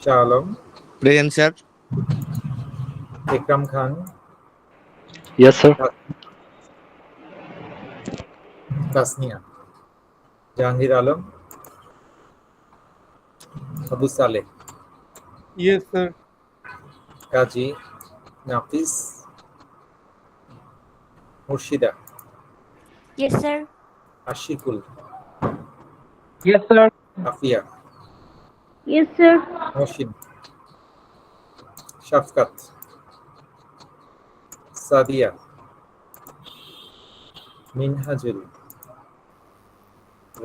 Shah Alam, present sir. Ikram Khan, Yes, sir. Tasnia, Jahangir Alam, Abu Saleh, Yes, sir. Kazi Nafis, Murshida, Yes, sir. Ashikul, Yes, sir. Afia, Yes, sir. Mohsin, Shafkat, Sadia, Minhajul,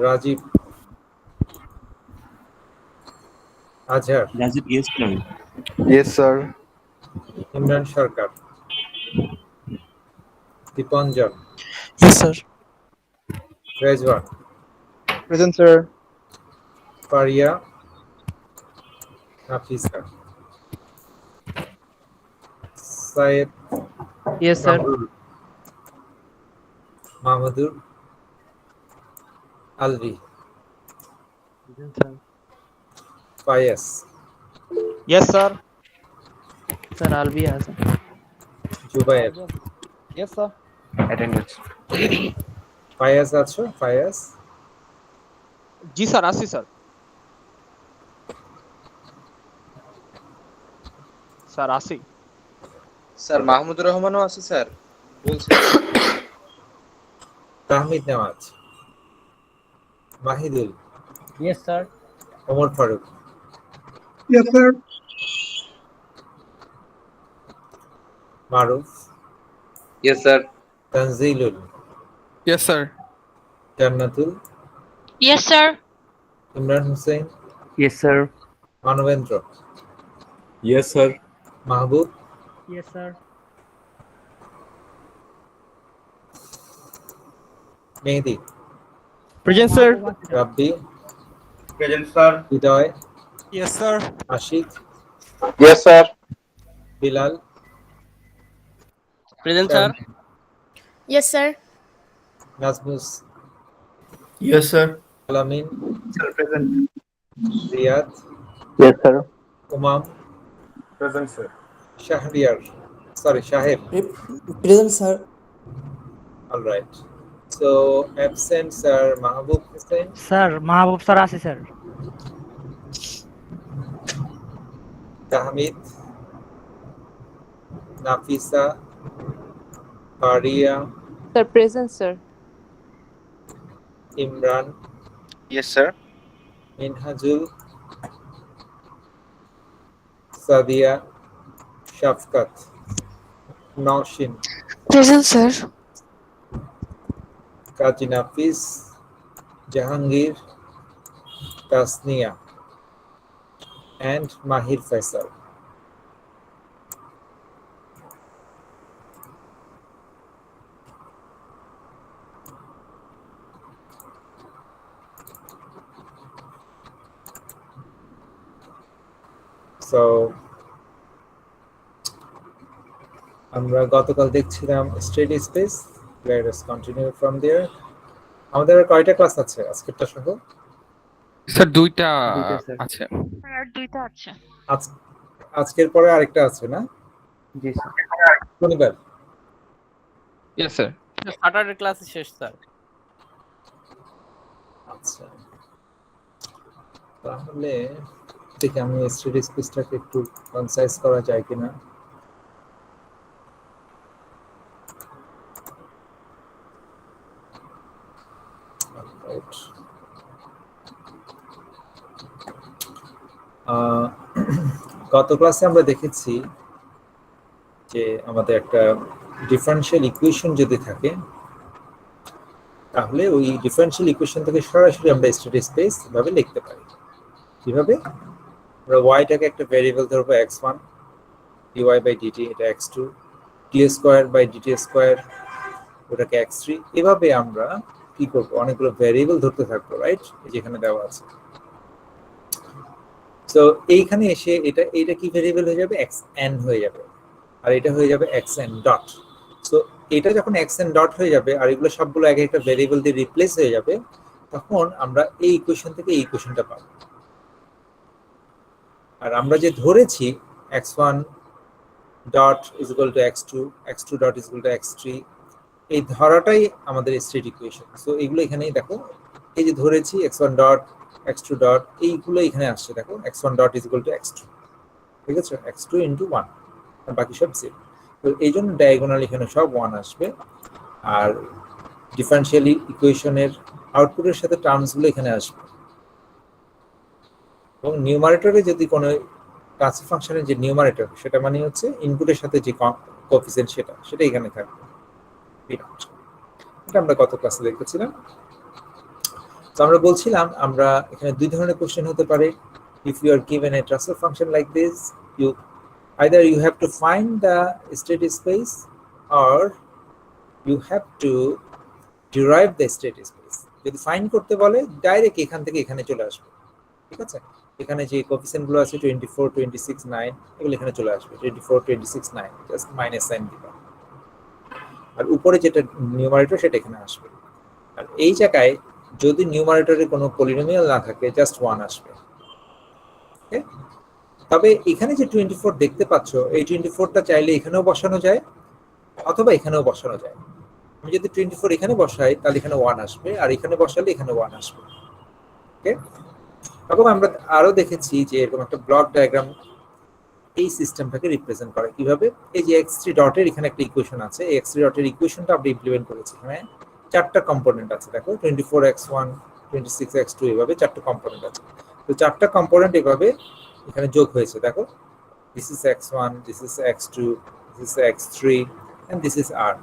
Rajib, Azhar, Rajib, yes, sir. Yes, sir. Imran Sarkar, Dipanjan, Yes, sir. Rezwan, Present, sir. Faria, Nafisa, Sayed, Yes, sir. Mahmudur, Alvi, Present, sir. Fayas, Yes, sir. Sir, I'll be as. Zubair. Yes, sir. Attendance. Fayaz আছো? ফায়াজ, জি sir, আসি sir. Sir আসি। Sir Mahmudur রহমানও আছে sir, বলছে। Tahmid Newaz, Mahidul, Yes, sir. Omar Faruk, Yes, sir. Maruf, yes sir. Tanjilul, Yes, sir. Jannatul, Yes, sir. Imran Hossain, Yes, sir. Manabendra, Yes, sir. Mahbub, Yes, sir. Mehedi, Present, sir. Rabbi, Present, sir. Hridoy, Yes, sir. Ashik, yes sir. Bilal, Present, sir. Yes, sir. Najmus, Yes, sir. Alamin, Sir, present. Riyad, Yes, sir. Umam, Present, sir. Shahriar, Shaher. Present, sir. All right. So absent sir Mahbub Hussain, sir Mahbub sir আছে sir. Tahmid, Nafisa, Faria, Sir, present, sir. Imran, Yes, sir. Minhajul, Sadia, Shafkat, Naushin, Present, sir. Kaji Nafis, Jahangir, Tasnia, and Mahir Faisal. So আমরা গতকাল দেখছিলাম steady space, let us continue from there. আমাদের আর কয়টা class আছে আজকেরটা সহ? Sir দুইটা sir. আছে। আর দুইটা আছে। আজকের পরে আরেকটা আছে না? জি স্যার। শনিবার। Yes, sir. স্যাটারডে ক্লাস শেষ স্যার। আচ্ছা, তাহলে দেখি আমি স্টেডি স্পেসটাকে একটু কনসাইজ করা যায় কিনা। Right. গত ক্লাসে আমরা দেখেছি যে আমাদের একটা ডিফারেনশিয়াল ইকুয়েশন যদি থাকে তাহলে ওই ডিফারেনশিয়াল ইকুয়েশন থেকে সরাসরি আমরা স্টেডি স্পেস ভাবে লিখতে পারি। কিভাবে? আমরা y-টাকে একটা ভেরিয়েবল ধরবো x1, dy বাই dt এটা x2, t square by dt square ওটাকে x3, এভাবে আমরা কি করব, অনেকগুলো ভেরিয়েবল ধরতে থাকবো, রাইট? যেখানে দেওয়া আছে। সো এইখানে এসে এটা কি ভেরিয়েবল হয়ে যাবে, xn হয়ে যাবে, আর এটা হয়ে যাবে xn ডট। সো এটা যখন xn ডট হয়ে যাবে আর এগুলো সবগুলো এক একটা ভেরিয়েবল দিয়ে রিপ্লেস হয়ে যাবে, তখন আমরা এই ইকুয়েশন থেকে এই ইকুয়েশনটা পাবো। আর আমরা যে ধরেছি x1 dot is equal two x2, x2 dot is equal two x3, এই ধরাটাই আমাদের স্টেট ইকুয়েশন। সো এইগুলো এখানেই দেখো, এই যে ধরেছি x1 ডট x2 ডট, এইগুলো এখানে আসছে দেখো, x1 dot is equal two x2, ঠিক আছে, x2 ইন্টু 1, আর বাকি সব 0। তো এই জন্য ডায়াগোনাল এখানে সব 1 আসবে, আর ডিফারেনশিয়াল ইকুয়েশনের আউটপুটের সাথে টার্মসগুলো এখানে আসবে, এবং নিউমারেটরে যদি কোনো ট্রান্সফার ফাংশনের যে নিউমারেটর, সেটা মানে হচ্ছে ইনপুটের সাথে যে কোএফিসিয়েন্ট সেটা এখানে থাকবে। এটা আমরা গত ক্লাসে দেখেছিলাম। তো আমরা বলছিলাম আমরা এখানে দুই ধরনের কোশ্চেন হতে পারে। If you are given a transfer function like this, either you have to find the state space or you have to derive the state space. যদি ফাইন্ড করতে বলে ডাইরেক্ট এখান থেকে এখানে চলে আসবে, ঠিক আছে, এখানে যে কোএফিসিয়েন্ট গুলো আছে 24, 26, 9, এগুলো এখানে চলে আসবে, 24, 26, 9, জাস্ট মাইনাস সাইন দিবা, আর উপরে যেটা নিউমারেটর সেটা এখানে আসবে। আর এই জায়গায় যদি নিউমারেটরে কোনো পলিনোমিয়াল না থাকে, জাস্ট 1 আসবে। ওকে, তবে এখানে যে 24 দেখতে পাচ্ছ, এই 24টা চাইলে এখানেও বসানো যায় অথবা এখানেও বসানো যায়। আমি যদি 24 এখানে বসাই তাহলে এখানে 1 আসবে, আর এখানে বসালে এখানে 1 আসবে। ওকে, এবং আমরা আরো দেখেছি যে এরকম একটা ব্লক ডায়াগ্রাম এই সিস্টেমটাকে রিপ্রেজেন্ট করে কিভাবে। এই যে x3 ডটের এখানে একটা ইকুয়েশন আছে, এই x3 ডটের ইকুয়েশনটা আমরা ইমপ্লিমেন্ট করেছি। এখানে 4টা কম্পোনেন্ট আছে, দেখো 24x1, 26x2, এভাবে 4টা কম্পোনেন্ট আছে। তো 4টা কম্পোনেন্ট এভাবে এখানে যোগ হয়েছে, দেখো, this is x1, this is x2, this is x3 and this is r।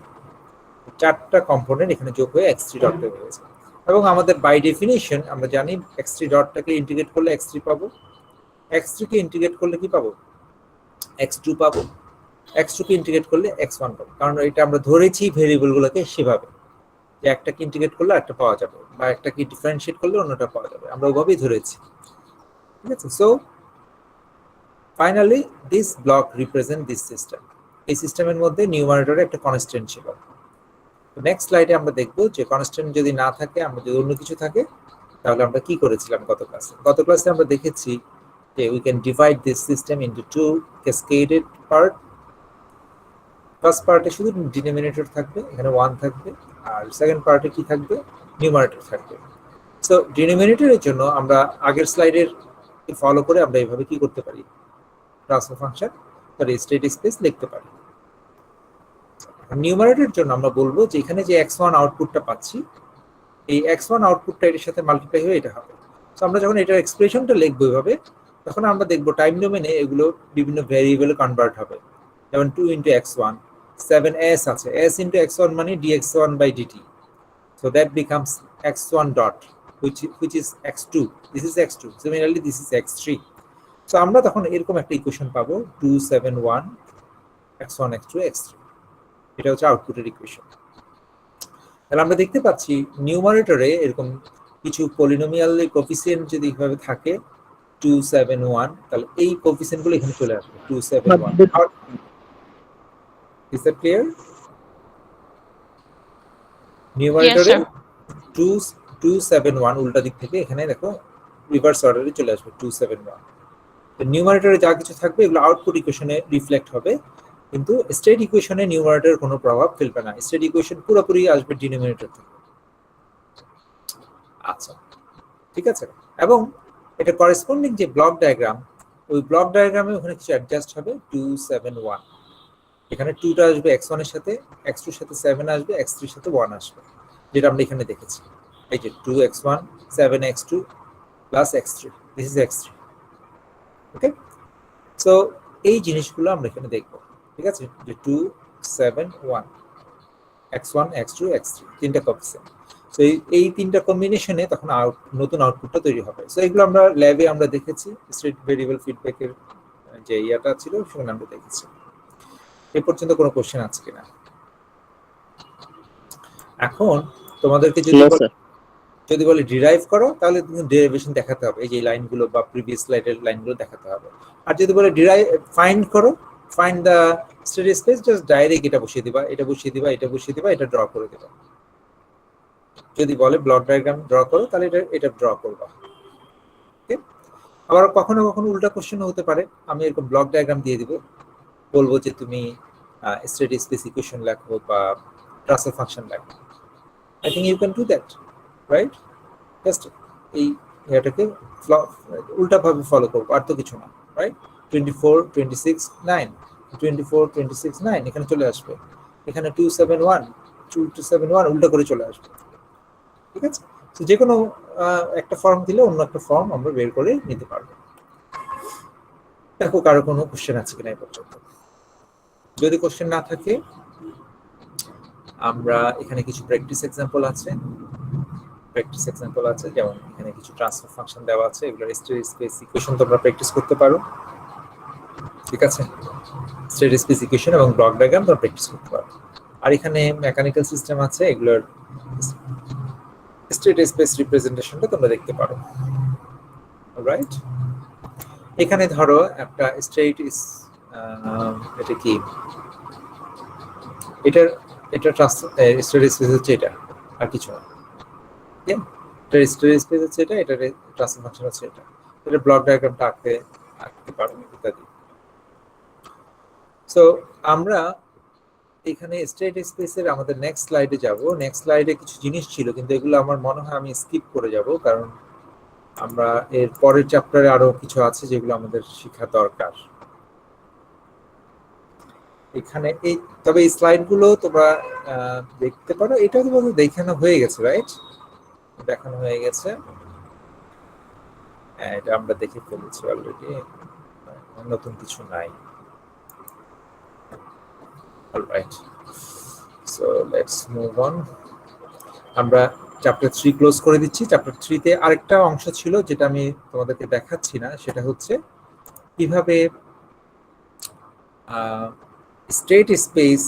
4টা কম্পোনেন্ট এখানে যোগ হয়ে x3 ডট তৈরি হয়েছে। এবং আমাদের বাই ডেফিনিশন আমরা জানি x3 ডটটাকে ইন্টিগ্রেট করলে x3 পাবো, x3 কে ইন্টিগ্রেট করলে কি পাবো, x2 পাবো, x2 কে ইন্টিগ্রেট করলে x1 পাবো। কারণ এটা আমরা ধরেছি ভেরিয়েবলগুলোকে সেভাবে যে একটাকে ইন্টিগ্রেট করলে একটা পাওয়া যাবে, বা একটাকে ডিফারেন্সিয়েট করলে অন্যটা পাওয়া যাবে, আমরা ওভাবেই ধরেছি, ঠিক আছে। So finally this block represent this system. এই সিস্টেমের মধ্যে নিউমারেটরে একটা কনস্ট্যান্ট ছিল। নেক্সট স্লাইডে আমরা দেখব যে কনস্ট্যান্ট যদি না থাকে, আমরা যদি অন্য কিছু থাকে, তাহলে আমরা কি করেছিলাম গত ক্লাসে আমরা দেখেছি যে we can divide this system into two cascaded part. First পার্টে শুধু ডিনোমিনেটর থাকবে, এখানে 1 থাকবে, আর সেকেন্ড পার্টে কি থাকবে, নিউমারেটর থাকবে। সো ডিনোমিনেটরের জন্য আমরা আগের স্লাইডের ফলো করে আমরা এইভাবে কি করতে পারি, ট্রান্সফার ফাংশন তার স্টেট স্পেস লিখতে পারি। নিউমারেটরের জন্য আমরা বলবো যে এখানে যে x1 আউটপুটটা পাচ্ছি, এই x1 আউটপুটটা এর সাথে মাল্টিপ্লাই হয়ে এটা হবে। সো আমরা যখন এটার এক্সপ্রেশনটা লিখবো এইভাবে, তখন আমরা দেখবো টাইম ডোমেনে এগুলো বিভিন্ন ভেরিয়েবলে কনভার্ট হবে। যেমন 2 into x1, 7s আছে, s into x1 মানে dx1 by dt, so that becomes x1 dot which is x2, this is x2, similarly this is x3. so আমরা তখন এরকম একটা ইকুয়েশন পাবো 271 x1 x2 x3, এটা হচ্ছে আউটপুটের ইকুয়েশন। তাহলে আমরা দেখতে পাচ্ছি নিউমারেটরে এরকম কিছু পলিনোমিয়াল কোএফিসিয়েন্ট যদি এইভাবে থাকে 271, তাহলে এই কোএফিসিয়েন্টগুলো এখানে চলে আসবে 271। Is that clear? নিউমারেটরে 271 উল্টা দিক থেকে এখানে দেখো রিভার্স অর্ডারে চলে আসবে 271। তো নিউমারেটরে যা কিছু থাকবে এগুলো আউটপুট ইকুয়েশনে রিফ্লেক্ট হবে, কিন্তু স্টেট ইকুয়েশনে নিউমারেটরের কোনো প্রভাব ফেলবে না। স্টেট ইকুয়েশন পুরোপুরি আসবে ডিনোমিনেটর থেকে। আচ্ছা, ঠিক আছে। এবং এটা করেসপন্ডিং যে ব্লক ডায়াগ্রাম, ওই ব্লক ডায়াগ্রামে ওখানে কিছু অ্যাডজাস্ট হবে 271। এখানে 2টা আসবে x1 এর সাথে, x2 এর সাথে 7 আসবে, x3 এর সাথে 1 আসবে, যেটা আমরা এখানে দেখেছি। এই যে 2x1 7x2 plus x3, this is x3। Okay, so এই জিনিসগুলো আমরা এখানে দেখব, ঠিক আছে, যে 271 x1 x2 x3 তিনটা কোএফিসিয়েন্ট। সো এই তিনটা কম্বিনেশনে তখন নতুন আউটপুটটা তৈরি হবে। সো এগুলো আমরা ল্যাবে আমরা দেখেছি, স্টেট ভেরিয়েবল ফিডব্যাকের যে ইয়াটা ছিল সেখানে আমরা দেখেছি। এই পর্যন্ত কোনো কোশ্চেন আছে কিনা? এখন তোমাদেরকে যদি বলে ডিরাইভ করো, তাহলে তুমি ডেরিভেশন দেখাতে হবে, এই যে লাইনগুলো বা প্রিভিয়াস স্লাইডের লাইনগুলো দেখাতে হবে। আর যদি বলে ফাইন্ড করো, find the state space, just direct এটা বসিয়ে দিবা, এটা বসিয়ে দিবা, এটা বসিয়ে দিবা, এটা ড্র করে দিবা। যদি বলে ব্লক ডায়াগ্রাম ড্র করো, তাহলে এটা ড্র করবা। ওকে, আবার কখনো কখনো উল্টা কোশ্চেনও হতে পারে, আমি এরকম ব্লক ডায়াগ্রাম দিয়ে দিব, বলবো যে তুমি স্টেট স্পেস ইকুয়েশন লেখো বা ট্রান্সফার ফাংশন লেখো। I think you can do that, right? Just এই এটাকে উল্টাভাবে ফলো করবো, আর তো কিছু না, রাইট? 24, 26, 9, 24, 26, 9 এখানে চলে আসবে, এখানে 271, 271 উল্টা করে চলে আসবে, ঠিক আছে? তো যে কোনো একটা ফর্ম দিলে অন্য একটা ফর্ম আমরা বের করে নিতে পারবো। দেখো কারো কোনো কোশ্চেন আছে কিনা এই পর্যন্ত। যদি কোশ্চেন না থাকে, আমরা এখানে কিছু প্র্যাকটিস এক্সাম্পল আছে, যেমন এখানে কিছু ট্রান্সফার ফাংশন দেওয়া আছে, এগুলোর স্টেট স্পেস ইকুয়েশন তোমরা প্র্যাকটিস করতে পারো, ঠিক আছে? স্টেট স্পেস ইকুয়েশন এবং ব্লক ডায়াগ্রাম তোমরা প্র্যাকটিস করতে পারো। আর এখানে মেকানিক্যাল সিস্টেম আছে, এগুলোর স্টেট স্পেস রিপ্রেজেন্টেশনটা তোমরা দেখতে পারো, রাইট? এখানে ধরো একটা স্টেট ইস এটা কি, এটার স্টেট স্পেস হচ্ছে এটা, আর কিছু না, এটার স্টেট স্পেস হচ্ছে এটা, এটার ট্রান্সফার ফাংশন হচ্ছে এটা, এটা ব্লক ডায়াগ্রামটা আঁকতে পারো ইত্যাদি। সো আমরা এখানে স্টেট স্পেসের আমাদের নেক্সট স্লাইডে যাব। নেক্সট স্লাইডে কিছু জিনিস ছিল, কিন্তু এগুলো আমার মনে হয় আমি স্কিপ করে যাব, কারণ আমরা এর পরের চ্যাপ্টারে আরো কিছু আছে যেগুলো আমাদের শেখা দরকার। এখানে তবে এই স্লাইডগুলো তোমরা দেখতে পারো, এটা তো বলতে দেখানো হয়ে গেছে, রাইট? দেখানো হয়ে গেছে, এটা আমরা দেখে ফেলেছি অলরেডি, নতুন কিছু নাই। Alright, so let's move on. আমরা চ্যাপ্টার 3 ক্লোজ করে দিচ্ছি। চ্যাপ্টার 3 তে আরেকটা অংশ ছিল যেটা আমি তোমাদেরকে দেখাচ্ছি না, সেটা হচ্ছে কিভাবে স্টেট স্পেস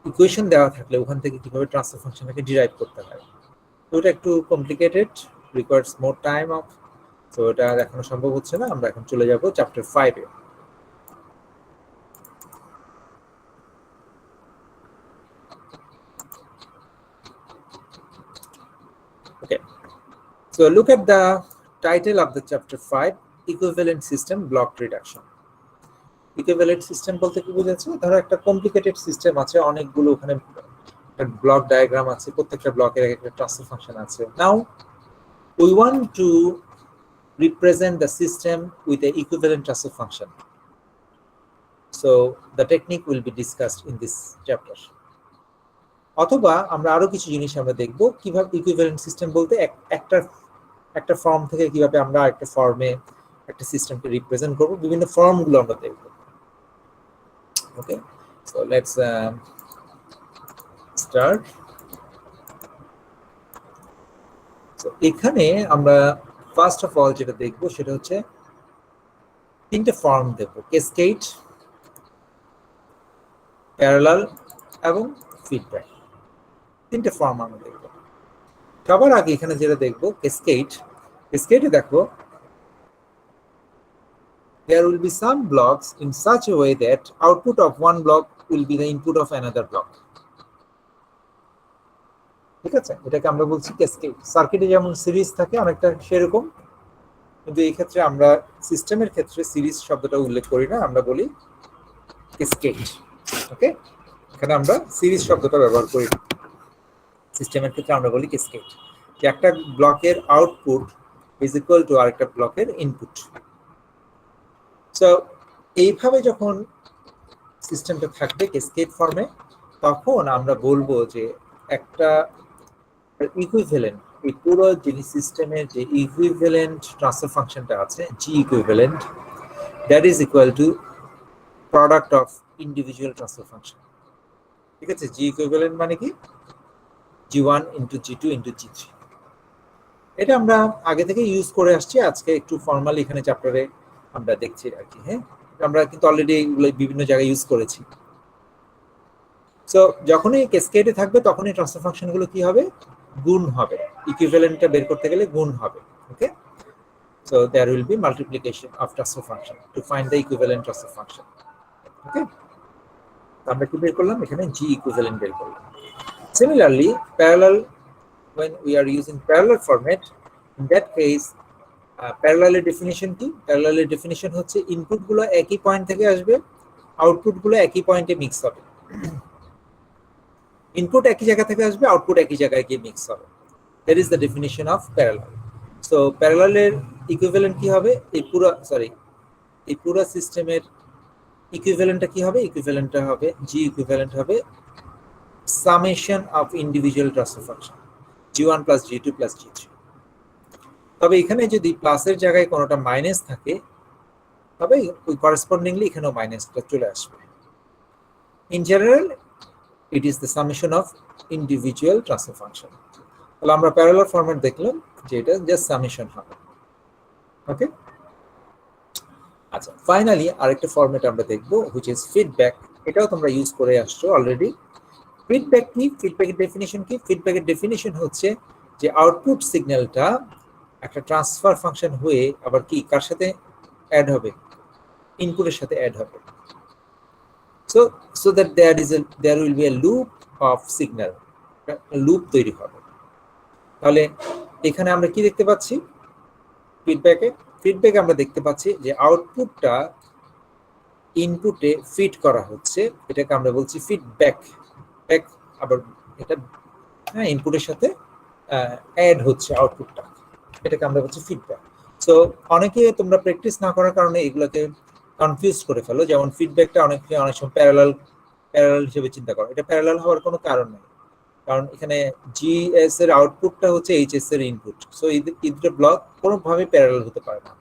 ইকুয়েশন দেওয়া থাকলে ওখান থেকে কিভাবে ট্রান্সফার ফাংশনটাকে ডিরাইভ করতে হয়। তো এটা একটু complicated, requires more time of, তো এটা এখনো সম্ভব হচ্ছে না। আমরা এখন চলে যাব chapter 5 A. Okay, so look at the title of the chapter 5, equivalent system block reduction. Equivalent system বলতে কি বোঝাচ্ছে? ধরো একটা কমপ্লিকেটেড সিস্টেম আছে, অনেকগুলো ওখানে ব্লক ডায়াগ্রাম আছে, প্রত্যেকটা ব্লকের একটা ট্রান্সফার ফাংশন আছে। Now we want to represent the system with an equivalent transfer function. So the technique will be discussed in this chapter. অথবা আমরা আরো কিছু জিনিস আমরা দেখব, কিভাবে ইকুইভ্যালেন্ট সিস্টেম বলতে একটা ফর্ম থেকে কিভাবে আমরা একটা ফর্মে একটা সিস্টেমকে রিপ্রেজেন্ট করব, বিভিন্ন ফর্মগুলো আমরা দেখব। ওকে, সো লেটস স্টার্ট। সো এখানে আমরা ফার্স্ট অফ অল যেটা দেখব সেটা হচ্ছে তিনটে ফর্ম দেখব, ক্যাসকেড, প্যারালাল এবং ফিডব্যাক। তিনটে ফর্ম আমরা দেখব। সবার আগে এখানে যেটা দেখব ক্যাসকেডে দেখো there will be some blocks in such a way that output of one block will be the input of another block. ঠিক আছে, এটাকে আমরা বলছি ক্যাসকেড। সার্কিটে যেমন সিরিজ থাকে অনেকটা সেরকম, কিন্তু এই ক্ষেত্রে আমরা সিস্টেমের ক্ষেত্রে সিরিজ শব্দটা উল্লেখ করি না, আমরা বলি ক্যাসকেড। ওকে, এখানে আমরা সিরিজ শব্দটা ব্যবহার করি না, সিস্টেমের ক্ষেত্রে আমরা বলি ক্যাসকেড, যে একটা ব্লকের আউটপুট ইজ ইকুয়াল টু আরেকটা ব্লকের ইনপুট। সো এইভাবে যখন সিস্টেমটা থাকবে ক্যাসকেড ফর্মে, তখন আমরা বলবো যে একটা ইকুইভ্যালেন্ট, এই পুরো যিনি সিস্টেমের যে ইকুইভ্যালেন্ট ট্রান্সফার ফাংশনটা আছে, জি equivalent, that is equal to product of individual transfer function. ঠিক আছে, জি ইকুইভ্যালেন্ট মানে কি? G1 into G2 into G3। এটা আমরা আগে থেকে ইউজ করে আসছি, আজকে একটু ফর্মালি এখানে চ্যাপ্টারে আমরা দেখছি আর কি। হ্যাঁ, আমরা কিন্তু অলরেডি এগুলো বিভিন্ন জায়গায় ইউজ করেছি। সো যখনই ক্যাসকেডে থাকবে তখনই ট্রান্সফার ফাংশনগুলো কি হবে? গুণ হবে। ইকুইভ্যালেন্টটা বের করতে গেলে গুণ হবে। Okay, so there will be multiplication of transfer function to find the equivalent transfer function. Okay, আমরা কি বের করলাম? এখানে জি ইকুইভ্যালেন্ট বের করলাম। Similarly, parallel, when we are using parallel format, in that case, প্যারালালের ডেফিনিশন কি? প্যারালালের ডেফিনিশন হচ্ছে ইনপুট গুলো একই পয়েন্ট থেকে আসবে, আউটপুট গুলো একই পয়েন্টে মিক্স হবে। ইনপুট একই জায়গা থেকে আসবে, আউটপুট একই জায়গায় গিয়ে মিক্স হবে। That is the definition of parallel. So প্যারালালের ইকুইভ্যালেন্ট কি হবে? এই পুরো সিস্টেমের ইকুইভ্যালেন্টটা কি হবে? ইকুইভ্যালেন্টটা হবে জি ইকুইভ্যালেন্ট হবে summation of individual transfer function g1 plus g2 plus g3। তবে এখানে যদি প্লাসের জায়গায় কোনোটা মাইনাস থাকে তবে ওই করেসপন্ডিংলি এখানেও মাইনাসটা চলে আসবে। In general it is the summation of individual transfer function. তাহলে আমরা প্যারালাল ফরম্যাট দেখলাম যে এটা জাস্ট সামেশন হবে। ওকে, আচ্ছা, ফাইনালি আরেকটা ফরম্যাট আমরা দেখবো হুইচ ইজ ফিডব্যাক। এটাও তোমরা ইউজ করে আসছো অলরেডি। ফিডব্যাক কি? ফিডব্যাকের ডেফিনিশন কি? ফিডব্যাকের ডেফিনিশন হচ্ছে যে আউটপুট সিগন্যালটা একটা ট্রান্সফার ফাংশন হয়ে আবার কি কার সাথে অ্যাড হবে? ইনপুটের সাথে অ্যাড হবে। so that there will be a loop of signal, loop তৈরি হবে। তাহলে এখানে আমরা কি দেখতে পাচ্ছি? ফিডব্যাকে আমরা দেখতে পাচ্ছি যে আউটপুটটা ইনপুটে ফিড করা হচ্ছে, এটাকে আমরা বলছি ফিডব্যাক। আবার এটা ইনপুটের সাথে অ্যাড হচ্ছে আউটপুটটা, এটাকে আমরা বলছি ফিডব্যাক। সো অনেকে তোমরা প্র্যাকটিস না করার কারণে এগুলোকে কনফিউজ করে ফেলো। যেমন ফিডব্যাকটা অনেক সময় প্যারালাল হিসেবে চিন্তা করো। এটা প্যারালাল হওয়ার কোনো কারণ নেই, কারণ এখানে জিএস এর আউটপুটটা হচ্ছে এইচএস এর ইনপুট। সো এই দুটো ব্লক কোনোভাবে প্যারালাল হতে পারে না।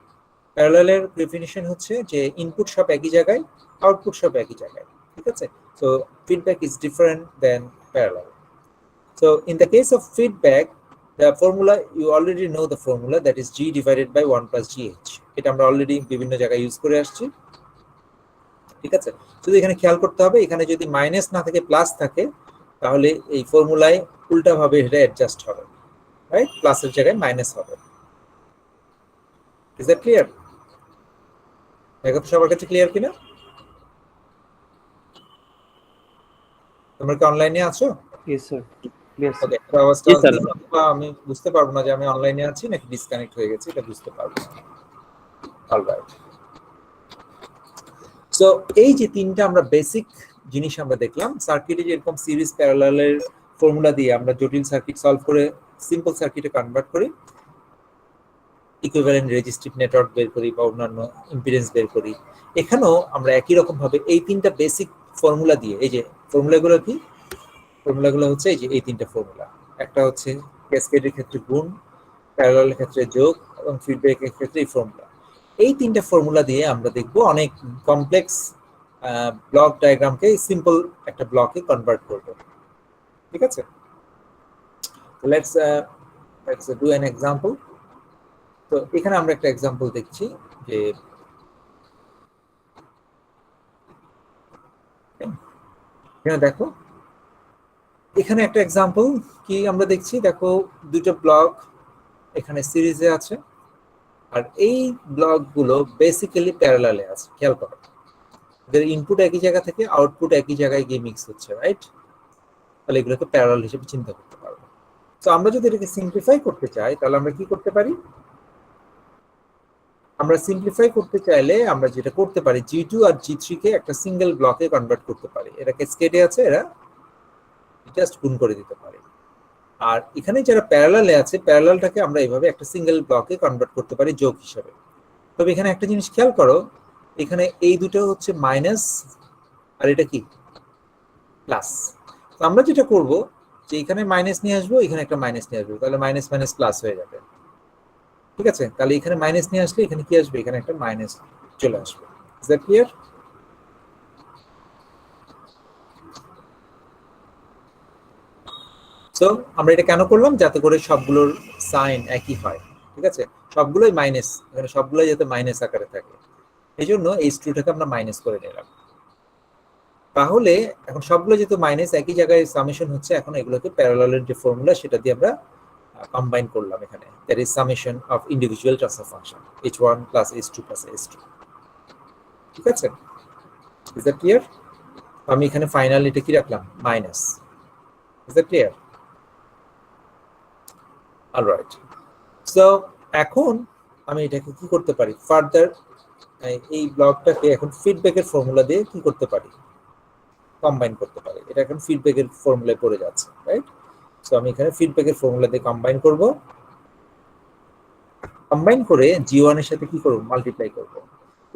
প্যারালালের ডেফিনিশন হচ্ছে যে ইনপুট সব একই জায়গায়, আউটপুট সব একই জায়গায়। ঠিক আছে? So feedback is different then parallel. So in the case of feedback, the formula, you already know the formula, that is g divided by 1 plus gh. এটা আমরা অলরেডি বিভিন্ন জায়গায় ইউজ করে আসছি। ঠিক আছে? শুধু এখানে খেয়াল করতে হবে, এখানে যদি মাইনাস না থাকে প্লাস থাকে তাহলে এই ফর্মুলায় উল্টাভাবে এটা অ্যাডজাস্ট হবে, রাইট? প্লাসের জায়গায় মাইনাস হবে। Is that clear? দেখো তো সবার কাছে ক্লিয়ার কিনা? তোমরা কি অনলাইনে আছো? Yes, sir. Yes, sir. ওকে, আওয়াজটা আমি বুঝতে পারবো না যে আমি অনলাইনে আছি নাকি ডিসকানেক্ট হয়ে গেছি, এটা বুঝতে পারবো না। অলরাইট, সো এই যে তিনটা আমরা বেসিক জিনিস আমরা দেখলাম সার্কিটে, যেরকম সিরিজ প্যারালালের ফর্মুলা দিয়ে আমরা জটিল সার্কিট সলভ করে সিম্পল সার্কিটে কনভার্ট করি, ইকুইভ্যালেন্ট রেজিস্টিভ নেটওয়ার্ক বের করি বা অন্যান্য ইম্পিডেন্স বের করি, এখানেও আমরা একই রকম ভাবে এই তিনটা বেসিক ফর্মুলা দিয়ে, এই যে ফর্মুলাগুলো কি? ফর্মুলাগুলো হচ্ছে এই যে এই তিনটা ফর্মুলা। একটা হচ্ছে ক্যাসকেডের ক্ষেত্রে গুণ, প্যারালালের ক্ষেত্রে যোগ এবং ফিডব্যাকের ক্ষেত্রে এই ফর্মুলা। এই তিনটা ফর্মুলা দিয়ে আমরা দেখব অনেক কমপ্লেক্স ব্লক ডায়াগ্রামকে সিম্পল একটা ব্লকে কনভার্ট করব। ঠিক আছে? Let's do an example. তো এখানে আমরা একটা এক্সাম্পল দেখছি যে এখানে দেখো, এখানে একটা এক্সাম্পল কি আমরা দেখছি, দেখো দুটো ব্লক এখানে সিরিজে আছে আর এই ব্লকগুলো বেসিক্যালি প্যারালালে আছে। খেয়াল করো, এদের ইনপুট একই জায়গা থেকে আউটপুট একই জায়গায় গিয়ে মিক্স হচ্ছে, রাইট? তাহলে এগুলোকে প্যারালাল হিসেবে চিন্তা করতে পারবো। তো আমরা যদি এটাকে সিম্পলিফাই করতে চাই তাহলে আমরা কি করতে পারি? আমরা সিম্পলিফাই করতে চাইলে আমরা যেটা করতে পারি, G2 আর G3 কে একটা সিঙ্গেল ব্লকে কনভার্ট করতে পারি। এরা ক্যাসকেডে আছে, এরা জাস্ট গুণ করে দিতে পারি। আর এখানে যারা প্যারালালে আছে, প্যারালালটাকে আমরা এইভাবে একটা সিঙ্গেল ব্লকে কনভার্ট করতে পারি যোগ হিসেবে। তবে এখানে একটা জিনিস খেয়াল করো, এখানে এই দুটো হচ্ছে মাইনাস আর এটা কি প্লাস। তো আমরা যেটা করব যে এখানে মাইনাস নিয়ে আসবো, এখানে একটা মাইনাস নিয়ে আসবো, তাহলে মাইনাস মাইনাস প্লাস হয়ে যাবে। ঠিক আছে? তাহলে এখানে মাইনাস নিয়ে আসলে এখানে কি আসবে? এখানে একটা মাইনাস চলে আসবে। Is that clear? সো আমরা এটা কেন করলাম? যাতে করে সবগুলোর সাইন একই হয়। ঠিক আছে? সবগুলোই মাইনাস, এখানে সবগুলোই যাতে মাইনাস আকারে থাকে, এই জন্য এই স্ট্রুটাকে আমরা মাইনাস করে নিলাম। তাহলে এখন সবগুলো যেহেতু মাইনাস একই জায়গায় সামেশন হচ্ছে, এখন এগুলোকে প্যারালালের যে ফর্মুলা সেটা দিয়ে আমরা কম্বাইন করলাম। এখানে that is summation of individual transfer function h1 plus h2 plus h2। ঠিক আছে? Is that clear? আমি এখানে ফাইনাল এটা কি রাখলাম? Minus. Is that clear? Alright, so এখন আমি এটাকে কি করতে পারি ফার্দার, এই ব্লকটাকে এখন ফিডব্যাকের ফর্মুলা দিয়ে কি করতে পারি, কম্বাইন করতে পারি। এটা এখন ফিডব্যাকের ফর্মুলায় পড়ে যাচ্ছে, রাইট? সো আমি এখানে ফিডব্যাকের ফর্মুলা দিয়ে কম্বাইন করব, কম্বাইন করে জি1 এর সাথে কি করব, মাল্টিপ্লাই করব।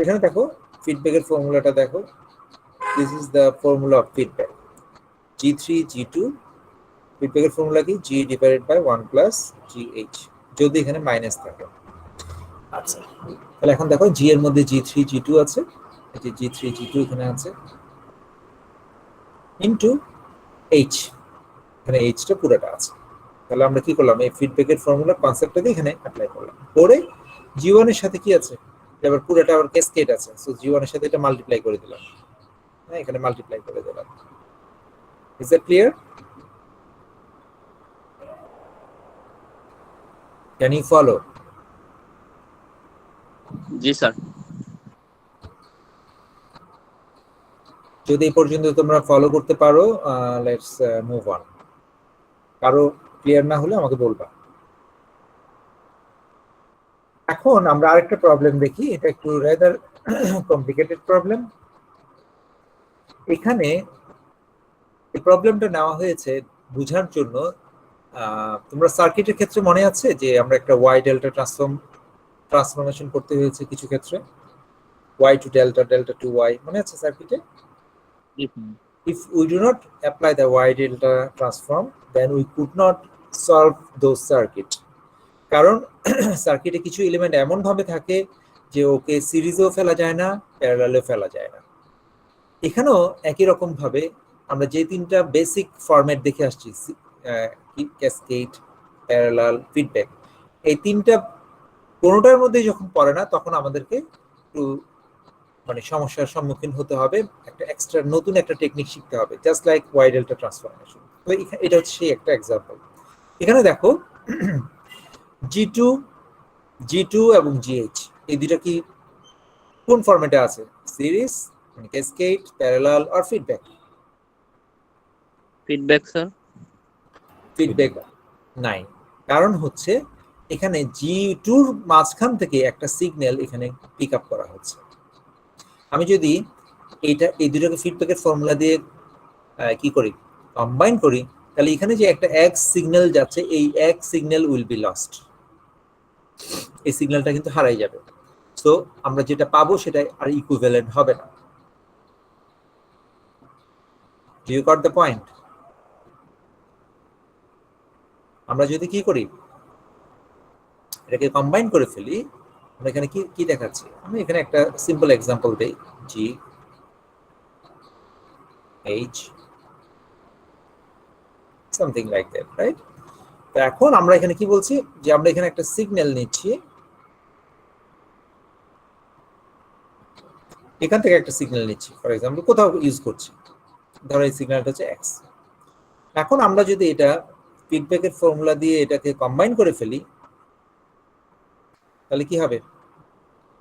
এখানে দেখো ফিডব্যাকের ফর্মুলাটা দেখো, this is the formula of feedback. G3 G2 ফিডব্যাকের ফর্মুলা কি, G divided by 1 plus GH, যদি এখানে মাইনাস থাকে। আচ্ছা, তাহলে এখন দেখো জি এর মধ্যে G3 G2 আছে, এই যে G3 G2 এখানে আছে, ইনটু H, এখানে H টা পুরোটা আছে। তাহলে আমরা কি করলাম, এই ফিডব্যাকের ফর্মুলা কনসেপ্টটা দিয়ে এখানে অ্যাপ্লাই করলাম, করে G1 এর সাথে কি আছে, এবার পুরোটা আবার ক্যাসকেড আছে, সো G1 এর সাথে এটা মাল্টিপ্লাই করে দিলাম, হ্যাঁ এখানে মাল্টিপ্লাই করে দিলাম। Is that clear? Can you follow? জি স্যার। যদি এই পর্যন্ত তোমরা ফলো করতে পারো, লেটস মুভ অন। কারো ক্লিয়ার না হলে আমাকে বলবা। এখন আমরা আরেকটা প্রবলেম দেখি, এটা একটু রেদার কমপ্লিকেটেড প্রবলেম। এখানে এই প্রবলেমটা নেওয়া হয়েছে বোঝার জন্য, তোমরা সার্কিটের ক্ষেত্রে মনে আছে যে আমরা একটা ওয়াই ডেল্টা ট্রান্সফরমেশন করতে হয়েছে কিছু ক্ষেত্রে, Y to delta, delta to Y, মনে আছে সার্কিটে? If we do not apply the Y delta transform, then we could not solve those circuit. কারণ সার্কিটে কিছু এলিমেন্ট এমন ভাবে থাকে যে ওকে সিরিজেও ফেলা যায় না, প্যারালালেও ফেলা যায় না। এখানেও একই রকম ভাবে আমরা যে তিনটা বেসিক ফরম্যাট দেখে আসছি, ক্যাসকেড, প্যারালাল, ফিডব্যাক, এই তিনটা কোনোটার মধ্যে যখন পড়ে না তখন আমাদেরকে একটু মানে সমস্যার সম্মুখীন হতে হবে, একটা এক্সট্রা নতুন একটা টেকনিক শিখতে হবে, just like Y delta transformation. তো এটা হচ্ছে সেই একটা এক্সাম্পল। এখানে দেখো G2 এবং GH এই দুইটা কি কোন ফরম্যাটে আছে, সিরিজ, মানে ক্যাসকেড, প্যারালাল আর ফিডব্যাক? Feedback sir. ফিডব্যাক নাই, কারণ হচ্ছে এখানে G2 মাঝখান থেকে একটা সিগন্যাল এখানে পিক আপ করা হচ্ছে। আমি যদি এই দুটোকে ফিডব্যাকের ফর্মুলা দিয়ে কি করি, কম্বাইন করি, তাহলে এখানে যে একটা এক সিগন্যাল যাচ্ছে, এই এক সিগন্যাল উইল বি লস্ট, এই সিগন্যালটা কিন্তু হারাই যাবে। সো আমরা যেটা পাবো সেটা আর ইকুইভ্যালেন্ট হবে না। Do you got the point? আমরা যদি কি করি, এটাকে কম্বাইন করে ফেলি, আমরা এখানে কি দেখাচ্ছি, আমি এখানে একটা সিম্পল এক্সাম্পল দেই, G H something like that, right? তো এখন আমরা এখানে কি বলছি, যে আমরা এখানে একটা সিগন্যাল নিচ্ছি, এখান থেকে একটা সিগন্যাল নিচ্ছি, ফর এক্সাম্পল কোথাও ইউজ করছি, ধরো এই সিগন্যালটা হচ্ছে এক্স। এখন আমরা যদি এটা ফিডব্যাকের ফর্মুলা দিয়ে এটাকে কম্বাইন করে ফেলি, তাহলে কি হবে,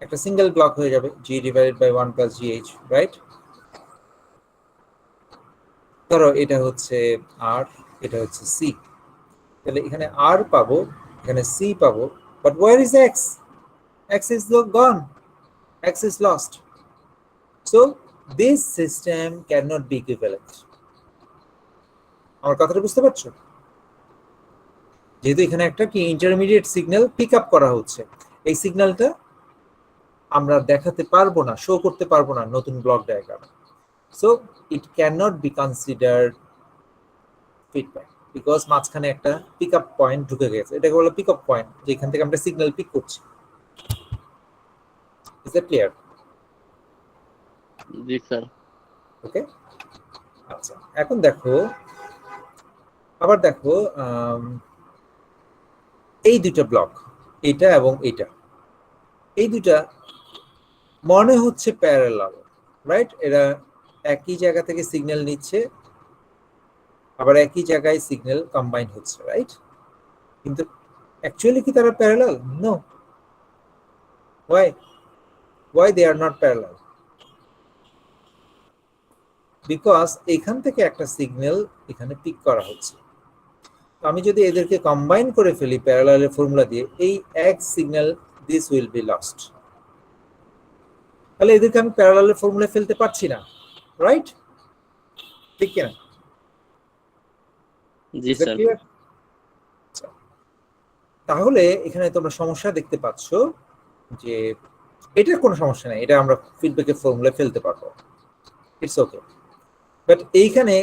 একটা সিঙ্গেল ব্লক হয়ে যাবে, G divided by 1 plus GH, right? ধরো এটা হচ্ছে R, এটা হচ্ছে C, তাহলে এখানে R পাবো, এখানে C পাবো, but where is X? X is gone, X is lost. So this system cannot be equivalent. আমার কথাটা বুঝতে পারছো? যেহেতু এখানে একটা কি ইন্টারমিডিয়েট সিগন্যাল পিক আপ করা হচ্ছে, এই সিগন্যালটা আমরা দেখাতে পারবো না, শো করতে পারবো না নতুন ব্লক ডায়াগ্রামে। So it can not be considered feedback, because মাঝখানে একটা পিক আপ পয়েন্ট ঢুকে গেছে, এটাকে বলে পিক আপ পয়েন্ট, যেখান থেকে আমরা সিগন্যাল পিক করছি। Is that clear? জি স্যার। ওকে, আচ্ছা এখন দেখো, আবার দেখো এই দুইটা ব্লক, এটা এবং এটা, এই দুইটা মনে হচ্ছে প্যারালাল, রাইট? এরা একই জায়গা থেকে সিগন্যাল নিচ্ছে, আবার একই জায়গায় সিগন্যাল কম্বাইন হচ্ছে, রাইট? কিন্তু অ্যাকচুয়ালি কি তারা parallel? No. Why they are not parallel? Because এখান থেকে একটা সিগন্যাল এখানে পিক করা হচ্ছে। আমি যদি এদেরকে কম্বাইন করে ফেলি প্যারালালের ফর্মুলা দিয়ে, এই এক signal this will B lost. তাহলে এদেরকে আমি প্যারালালের ফর্মুলায় ফেলতে পারছি না, রাইট? ঠিক কিনা? জি Is that clear? আচ্ছা। তাহলে এখানে তোমরা সমস্যা দেখতে পাচ্ছ যে এটার কোনো সমস্যা নাই, এটা আমরা ফিডব্যাকের ফর্মুলায় ফেলতে পারবো, ইটস ওকে। বাট এইখানে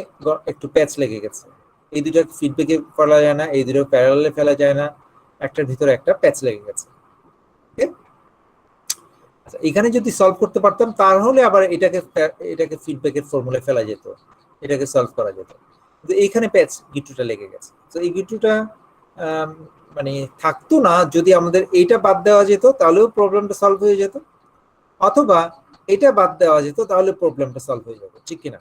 একটু প্যাচ লেগে গেছে, এই দুটো ফিডব্যাকে ফেলা যায় না, এই দুটো প্যারালালে ফেলা যায় না, একটার ভিতরে একটা প্যাচ লেগে গেছে। ওকে, আচ্ছা, এখানে যদি সলভ করতে পারতাম তাহলে আবার এটাকে ফিডব্যাকের ফর্মুলায় ফেলা যেত, এটাকে সলভ করা যেত। কিন্তু এইখানে প্যাচ গিট্টুটা লেগে গেছে, তো এই গিট্টুটা মানে থাকতো না যদি আমাদের এইটা বাদ দেওয়া যেত, তাহলেও প্রবলেমটা সলভ হয়ে যেত, অথবা এটা বাদ দেওয়া যেত তাহলে প্রবলেমটা সলভ হয়ে যেত, ঠিক কিনা?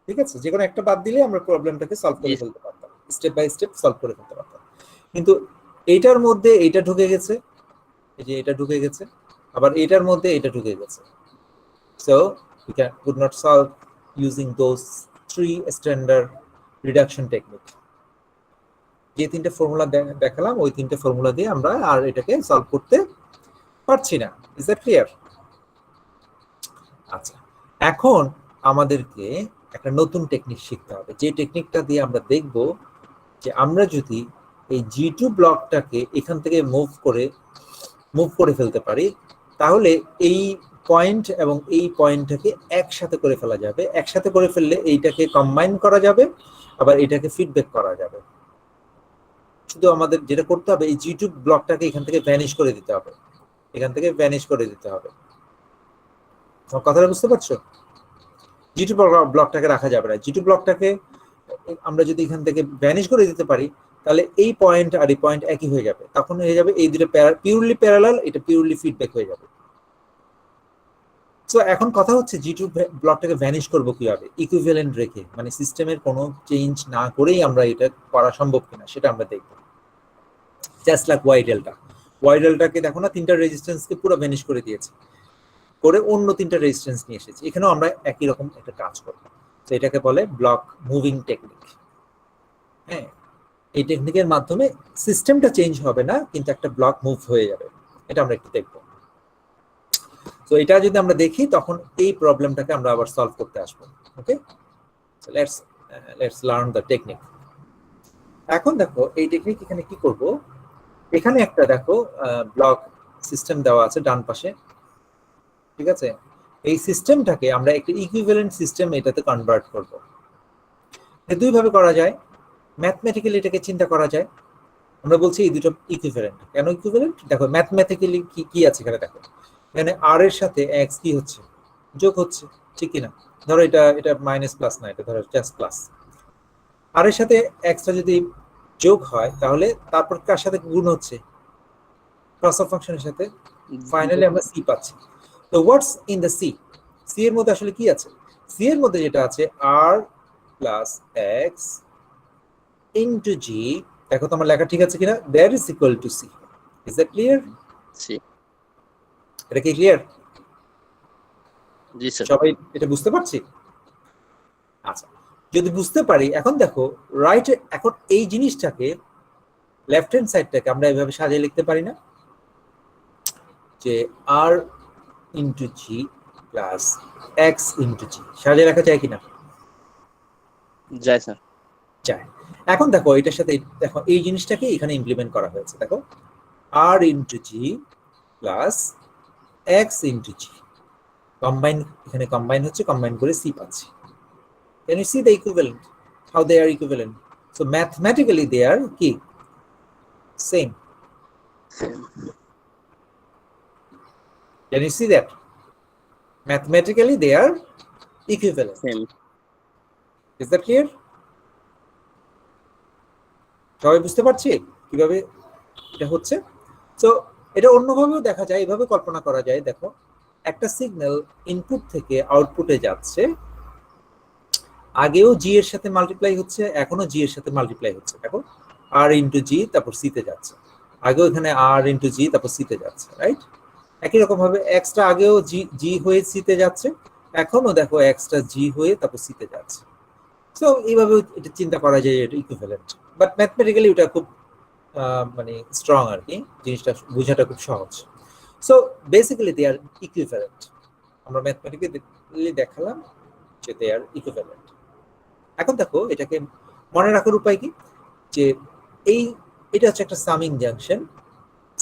ঠিক আছে, যে কোনো একটা বাদ দিলে আমরা প্রবলেমটাকে সলভ করে ফেলতে পারতাম, স্টেপ বাই স্টেপ সলভ করে ফেলতে পারতাম। কিন্তু এইটার মধ্যে এইটা ঢুকে গেছে, এই যে এটা ঢুকে গেছে, আবার এইটার মধ্যে এটা ঢুকে গেছে, so we could not solve using those three standard reduction technique. যে তিনটে ফর্মুলা দেখালাম ওই তিনটে ফর্মুলা দিয়ে আমরা আর এটাকে সলভ করতে পারছি না। Is that clear? আচ্ছা, এখন আমাদেরকে একটা নতুন টেকনিক শিখতে হবে, যে টেকনিকটা দিয়ে আমরা দেখব যে আমরা যদি এই G2 ব্লকটাকে এখান থেকে মুভ করে ফেলতে পারি, তাহলে এই পয়েন্ট এবং এই পয়েন্টটাকে একসাথে করে ফেলা যাবে। একসাথে করে ফেললে এইটাকে কম্বাইন করা যাবে, আবার এটাকে ফিডব্যাক করা যাবে। শুধু আমাদের যেটা করতে হবে, এই G2 ব্লকটাকে এখান থেকে ভ্যানিশ করে দিতে হবে, এখান থেকে ভ্যানিশ করে দিতে হবে। কথাটা বুঝতে পারছো? G2 ব্লকটাকে রাখা যাবে না। G2 ব্লকটাকে আমরা যদি এখান থেকে ভ্যানিশ করে দিতে পারি, তাহলে এই পয়েন্ট আর এই পয়েন্ট একই হয়ে যাবে, তখন হয়ে যাবে এই দুটো পিওরলি প্যারালাল, এটা পিওরলি ফিডব্যাক হয়ে যাবে। সো এখন কথা হচ্ছে G2 ব্লকটাকে ভ্যানিশ করবো কিভাবে, ইকুইভ্যালেন্ট রেখে, মানে সিস্টেমের কোনো চেঞ্জ না করেই আমরা এটা করা সম্ভব কিনা সেটা আমরা দেখব। জাস্ট লাইক ওয়াই ডেল্টাকে দেখো না, তিনটা রেজিস্ট্যান্সকে পুরো ভ্যানিশ করে দিয়েছে, করে অন্য তিনটা রেজিস্ট্যান্স নিয়ে এসেছে। এখানেও আমরা একই রকম একটা কাজ করব, তো এটাকে বলে ব্লক মুভিং টেকনিক। হ্যাঁ, এই টেকনিকের মাধ্যমে সিস্টেমটা চেঞ্জ হবে না, কিন্তু একটা ব্লক মুভ হয়ে যাবে, এটা আমরা একটু দেখব। তো এটা যদি আমরা দেখি তখন এই প্রবলেমটাকে আমরা আবার সলভ করতে আসবো। Okay, so let's learn the technique. এখন দেখো এই টেকনিক এখানে কি করব, এখানে একটা দেখো ব্লক সিস্টেম দেওয়া আছে ডান পাশে, ঠিক আছে? এই সিস্টেমটাকে আমরা একটা ইকুইভ্যালেন্ট সিস্টেম এটাতে কনভার্ট করব। দুই ভাবে করা যায়, ম্যাথমেটিক্যালি এটাকে চিন্তা করা যায়। আমরা বলছি এই দুটো ইকুইভ্যালেন্ট। কেন ইকুইভ্যালেন্ট? দেখো ম্যাথমেটিক্যালি কি আছে এখানে, দেখো এখানে আর এর সাথে এক্স কি হচ্ছে, যোগ হচ্ছে, ঠিক কিনা? ধরো এটা মাইনাস প্লাস না, এটা ধরো জাস্ট প্লাস। আর এর সাথে এক্সটা যদি যোগ হয় তাহলে তারপর কার সাথে গুণ হচ্ছে, ক্রস অফ ফাংশনের সাথে, ফাইনালি আমরা সি পাচ্ছি। তো what's in the C? C এর মধ্যে আসলে কি আছে? সি এর মধ্যে যেটা আছে R plus X into G, দেখো তোমার লেখা ঠিক আছে কিনা, that is equal to C. Is that clear? জি এটা কি ক্লিয়ার? জি স্যার। সবাই এটা বুঝতে পারছি? আচ্ছা, যদি বুঝতে পারি, এখন দেখো রাইট, এখন এই জিনিসটাকে লেফট হ্যান্ড সাইডটাকে আমরা এইভাবে সাজিয়ে লিখতে পারি না, যে R into G plus X into G, সাজিয়ে রাখা যায় কিনা? যায় স্যার। যায়। এখন দেখো এটার সাথে দেখো এই জিনিসটাকে এখানে ইমপ্লিমেন্ট করা হয়েছে, দেখো R into G plus X into G, combine, এখানে কম্বাইন হচ্ছে, কম্বাইন করে সি পাচ্ছি। Can you see the equivalent? How they are equivalent? So mathematically they are key same. Can you see that? Mathematically they are equivalent. Same. Is that clear? সবাই বুঝতে পারছি কিভাবে এটা হচ্ছে? সো এটা অন্যভাবেও দেখা যায়, এভাবে কল্পনা করা যায়। দেখো একটা সিগন্যাল ইনপুট থেকে আউটপুটে যাচ্ছে, আগেও জি এর সাথে মাল্টিপ্লাই হচ্ছে, এখনো জি এর সাথে মাল্টিপ্লাই হচ্ছে। দেখো আর ইন্টু জি তারপর সিতে যাচ্ছে, আগেও এখানে আর ইন্টু জি তারপর সিতে যাচ্ছে, রাইট? একই রকম ভাবে এক্সটা আগেও জি হয়ে সিতে যাচ্ছে, এখনো দেখো এক্সটা জি হয়ে তারপর সিতে যাচ্ছে। সো এইভাবে এটা চিন্তা করা যায়, এটা ইকুইভ্যালেন্ট। বাট ম্যাথমেটিক্যালি ওটা খুব মানে স্ট্রং আর কি, জিনিসটা বোঝাটা খুব সহজ। So basically they are equivalent, আমরা ম্যাথমেটিক্যালি দেখালাম যে দে আর ইকুইভ্যালেন্ট। এখন দেখো এটাকে মনে রাখার উপায় কি, যে এটা হচ্ছে একটা সামিং জাংশন।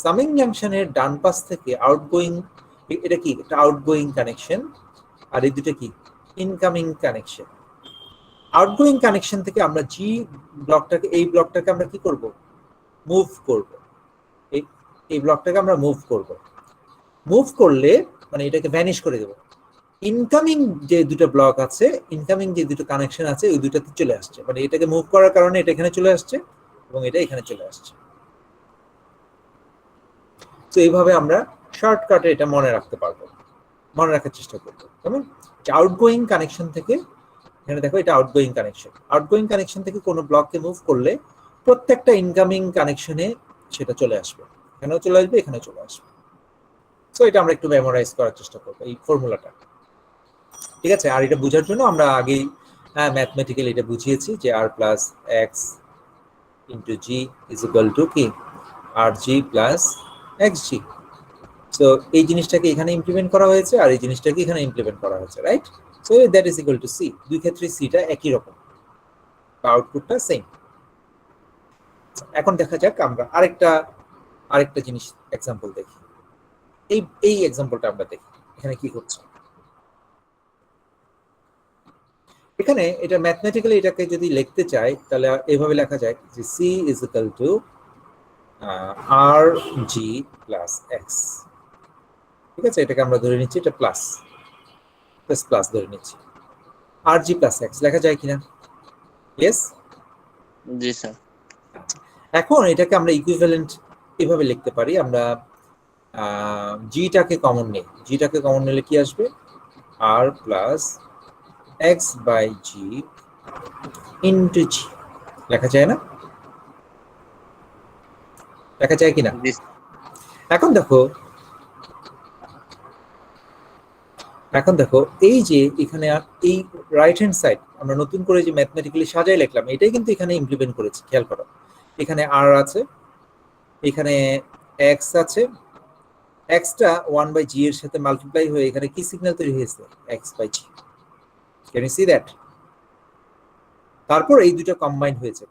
সামিং জাংশনের ডান পাশ থেকে আউটগোয়িং, এটা কি একটা আউটগোয়িং কানেকশন, আর এই দুটো কি ইনকামিং কানেকশন। আউটগোয়িং কানেকশন থেকে আমরা জি ব্লকটাকে, এই ব্লকটাকে আমরা কি করব, মুভ করব। এই ব্লকটাকে আমরা মুভ করব, মুভ করলে মানে এটাকে ভ্যানিশ করে দেব। ইনকামিং যে দুটো ব্লক আছে, ইনকামিং যে দুটো কানেকশন আছে, ওই দুটাতে চলে আসছে, মানে এটাকে মুভ করার কারণে এটা এখানে চলে আসছে এবং এটা এখানে চলে আসছে। তো এইভাবে আমরা শর্টকাটে এটা মনে রাখতে পারবো, মনে রাখার চেষ্টা করবো। কেমন, আউটগোয়িং কানেকশন থেকে, এখানে দেখো এটা আউটগোয়িং কানেকশন, আউটগোয়িং কানেকশন থেকে কোনো ব্লককে মুভ করলে প্রত্যেকটা ইনকামিং কানেকশনে সেটা চলে আসবে, এখানেও চলে আসবে, এখানেও চলে আসবে। সো এটা আমরা একটু মেমোরাইজ করার চেষ্টা করবো এই ফর্মুলাটা, ঠিক আছে। আর এটা বোঝার জন্য আমরা আগেই ম্যাথমেটিক্যালি এটা বুঝিয়েছি যে R plus X into G is equal to কি R G plus X G. So এই জিনিসটাকে এখানে ইমপ্লিমেন্ট করা হয়েছে আর এই জিনিসটাকে এখানে ইমপ্লিমেন্ট করা হয়েছে, right. So that is equal to C, দুই ক্ষেত্রে সিটা একই রকম, আউটপুটটা সেম। এখন দেখা যাক আমরা আরেকটা জিনিস এক্সাম্পল দেখি। এই এক্সাম্পলটা আমরা দেখি এখানে কি করছে। এখানে এটা ম্যাথমেটিক্যালি এটাকে যদি লিখতে চাই তাহলে এভাবে লেখা যায় যে C is equal to R G plus X, ঠিক আছে। এটাকে আমরা ধরে নিচ্ছি এটা প্লাস প্লাস ধরে নিচ্ছি, আর জি প্লাস এক্স লেখা যায় কিনা? ইয়েস, জি স্যার। এখন এটাকে আমরা ইকুইভ্যালেন্ট এভাবে লিখতে পারি, আমরা জিটাকে কমন নেই, জিটাকে কমন নিলে কি আসবে, R plus X by G into G লেখা যায় না? লেখা যায় কিনা? এখন দেখো এই যে এখানে এই রাইট হ্যান্ড সাইড আমরা নতুন করে যে ম্যাথমেটিক্যালি সাজাই লিখলাম, এটাই কিন্তু এখানে ইমপ্লিমেন্ট করেছি, খেয়াল করো। এখানে আর আছে, এখানে এক্স আছে, এক্সটা 1 বাই জি এর সাথে মাল্টিপ্লাই হয়ে এখানে কি সিগন্যাল তৈরি হয়েছে, X by G. Can you see that? তারপর এই দুটো কম্বাইন্ড হয়েছে,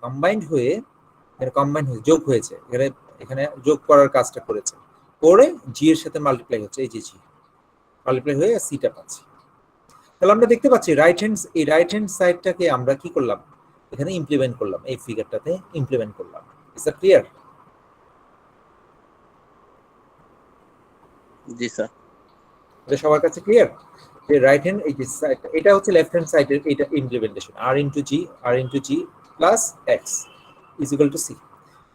যোগ হয়েছে, এখানে যোগ করার কাজটা করেছে, করে জি এর সাথে মাল্টিপ্লাই হচ্ছে, এই যে জি মাল্টিপ্লাই হয়ে সিটা পাচ্ছি। তাহলে আমরা দেখতে পাচ্ছি এই রাইট হ্যান্ড সাইডটাকে আমরা কি করলাম, এখানে ইমপ্লিমেন্ট করলাম, এই ফিগারটাতে ইমপ্লিমেন্ট করলাম। Is that clear? জি স্যার। এটা সবার কাছে ক্লিয়ার যে রাইট হ্যান্ড এই যে সাইড, এটা হচ্ছে লেফট হ্যান্ড সাইডের এটা implementation, R into G plus X is equal to C.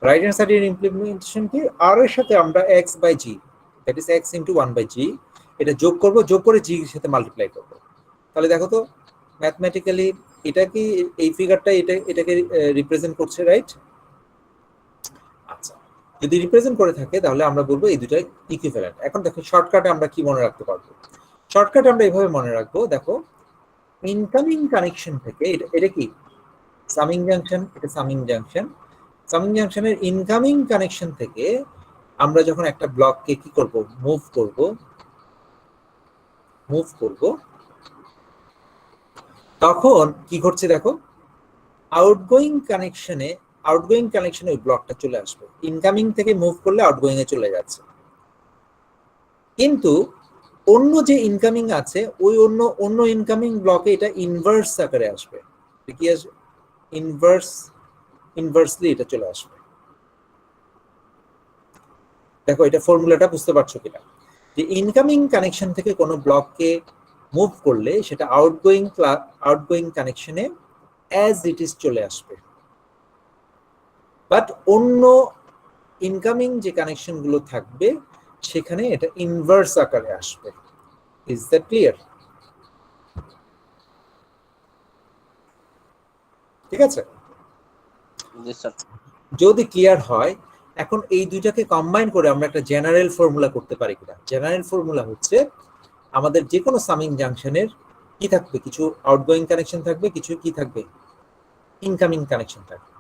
Right hand সাইডের ইমপ্লিমেন্টেশন কি, আর এর সাথে আমরা X by G, that is X into 1 by G, এটা যোগ করব, যোগ করে জি এর সাথে মাল্টিপ্লাই করব। তাহলে দেখো তো ম্যাথমেটিক্যালি এটা কি এই ফিগারটা এটাকে রিপ্রেজেন্ট করছে, রাইট? আচ্ছা, যদি রিপ্রেজেন্ট করে থাকে তাহলে আমরা বলবো এই দুটাই ইকুইভ্যালেন্ট। এখন দেখো শর্টকাটে আমরা কি মনে রাখতে পারবো, শর্টকাটে আমরা এইভাবে মনে রাখবো, দেখো ইনকামিং কানেকশন থেকে এটা কি সামিং জাংশন, এটা সামিং জাংশনের ইনকামিং কানেকশন থেকে আমরা যখন একটা ব্লককে কি করব, মুভ করব, তখন কি ঘটছে দেখো, আউটগোয়িং কানেকশনে ওই ব্লকটা চলে আসবে, ইনকামিং থেকে মুভ করলে আউটগোয়িং এ চলে যাচ্ছে। কিন্তু অন্য যে ইনকামিং আছে ওই অন্য ইনকামিং ব্লকে এটা ইনভার্স আকারে আসবে, কি আসবে, ইনভার্সলি এটা চলে আসবে। দেখো এটা ফর্মুলাটা বুঝতে পারছো কিনা, যে ইনকামিং কানেকশন থেকে কোনো ব্লককে মুভ করলে সেটা আউটগোয়িং কানেকশনে অ্যাজ ইট ইজ চলে আসবে, বাট অন্য ইনকামিং যে কানেকশন গুলো থাকবে সেখানে এটা ইনভার্স আকারে আসবে। Is that clear? ঠিক আছে, জি স্যার। যদি ক্লিয়ার হয়, এখন এই দুইটাকে কম্বাইন করে আমরা একটা জেনারেল ফর্মুলা করতে পারি কিনা। জেনারেল ফর্মুলা হচ্ছে আমাদের যে কোনো সামিং জাংশনের কি থাকবে, কিছু আউটগোয়িং কানেকশন থাকবে, কিছু কি থাকবে, ইনকামিং কানেকশন থাকবে।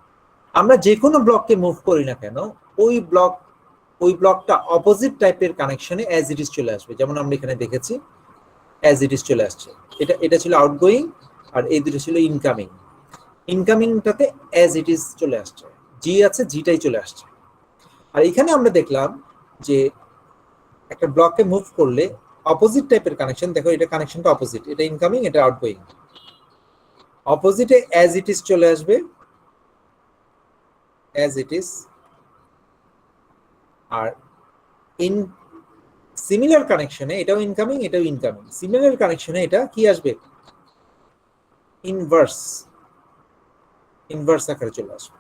আমরা যে কোনো ব্লককে মুভ করি না কেন ওই ব্লকটা অপোজিট টাইপের কানেকশনে অ্যাজ ইট ইজ চলে আসবে। যেমন আমরা এখানে দেখেছি অ্যাজ ইট ইজ চলে আসছে, এটা ছিল আউটগোয়িং আর এই দুটো ছিল ইনকামিং। ইনকামিংটাতে অ্যাজ ইট ইজ চলে আসছে, জি আছে জিটাই চলে আসছে। আর এখানে আমরা দেখলাম যে একটা ব্লককে মুভ করলে অপোজিট টাইপের কানেকশন, দেখো এটা কানেকশনটা অপোজিট, এটা ইনকামিং এটা আউটগোয়িং, অপোজিটে অ্যাজ ইট ইজ চলে আসবে, অ্যাজ ইট ইজ। আর ইন সিমিলার কানেকশনে এটাও ইনকামিং এটাও ইনকামিং, সিমিলার কানেকশনে এটা কি আসবে, ইনভার্স আকারে চলে আসবে।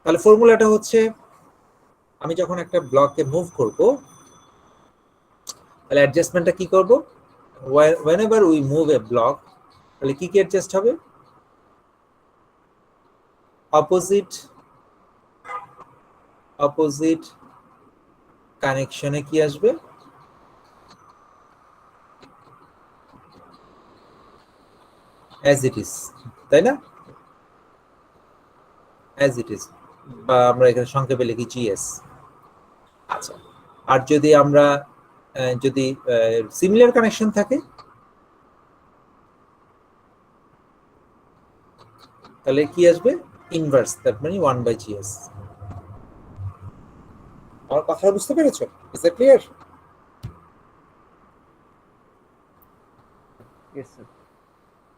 তাহলে ফর্মুলাটা হচ্ছে আমি যখন একটা ব্লককে মুভ করব তাহলে অ্যাডজাস্টমেন্টটা কি করব, whenever we move a block তাহলে কি অ্যাডজাস্ট হবে, অপোজিট কানেকশনে কি আসবে, অ্যাজ ইট ইজ, তাই না, অ্যাজ ইট ইজ, বা আমরা এখানে সংক্ষেপে লিখি জিএস। আচ্ছা, আর যদি আমরা যদি সিমিলার কানেকশন থাকে তাহলে কি আসবে, ইনভার্স, দ্যাট মানে 1/GS। আমার কথা বুঝতে পেরেছো? Is that clear? Yes, sir.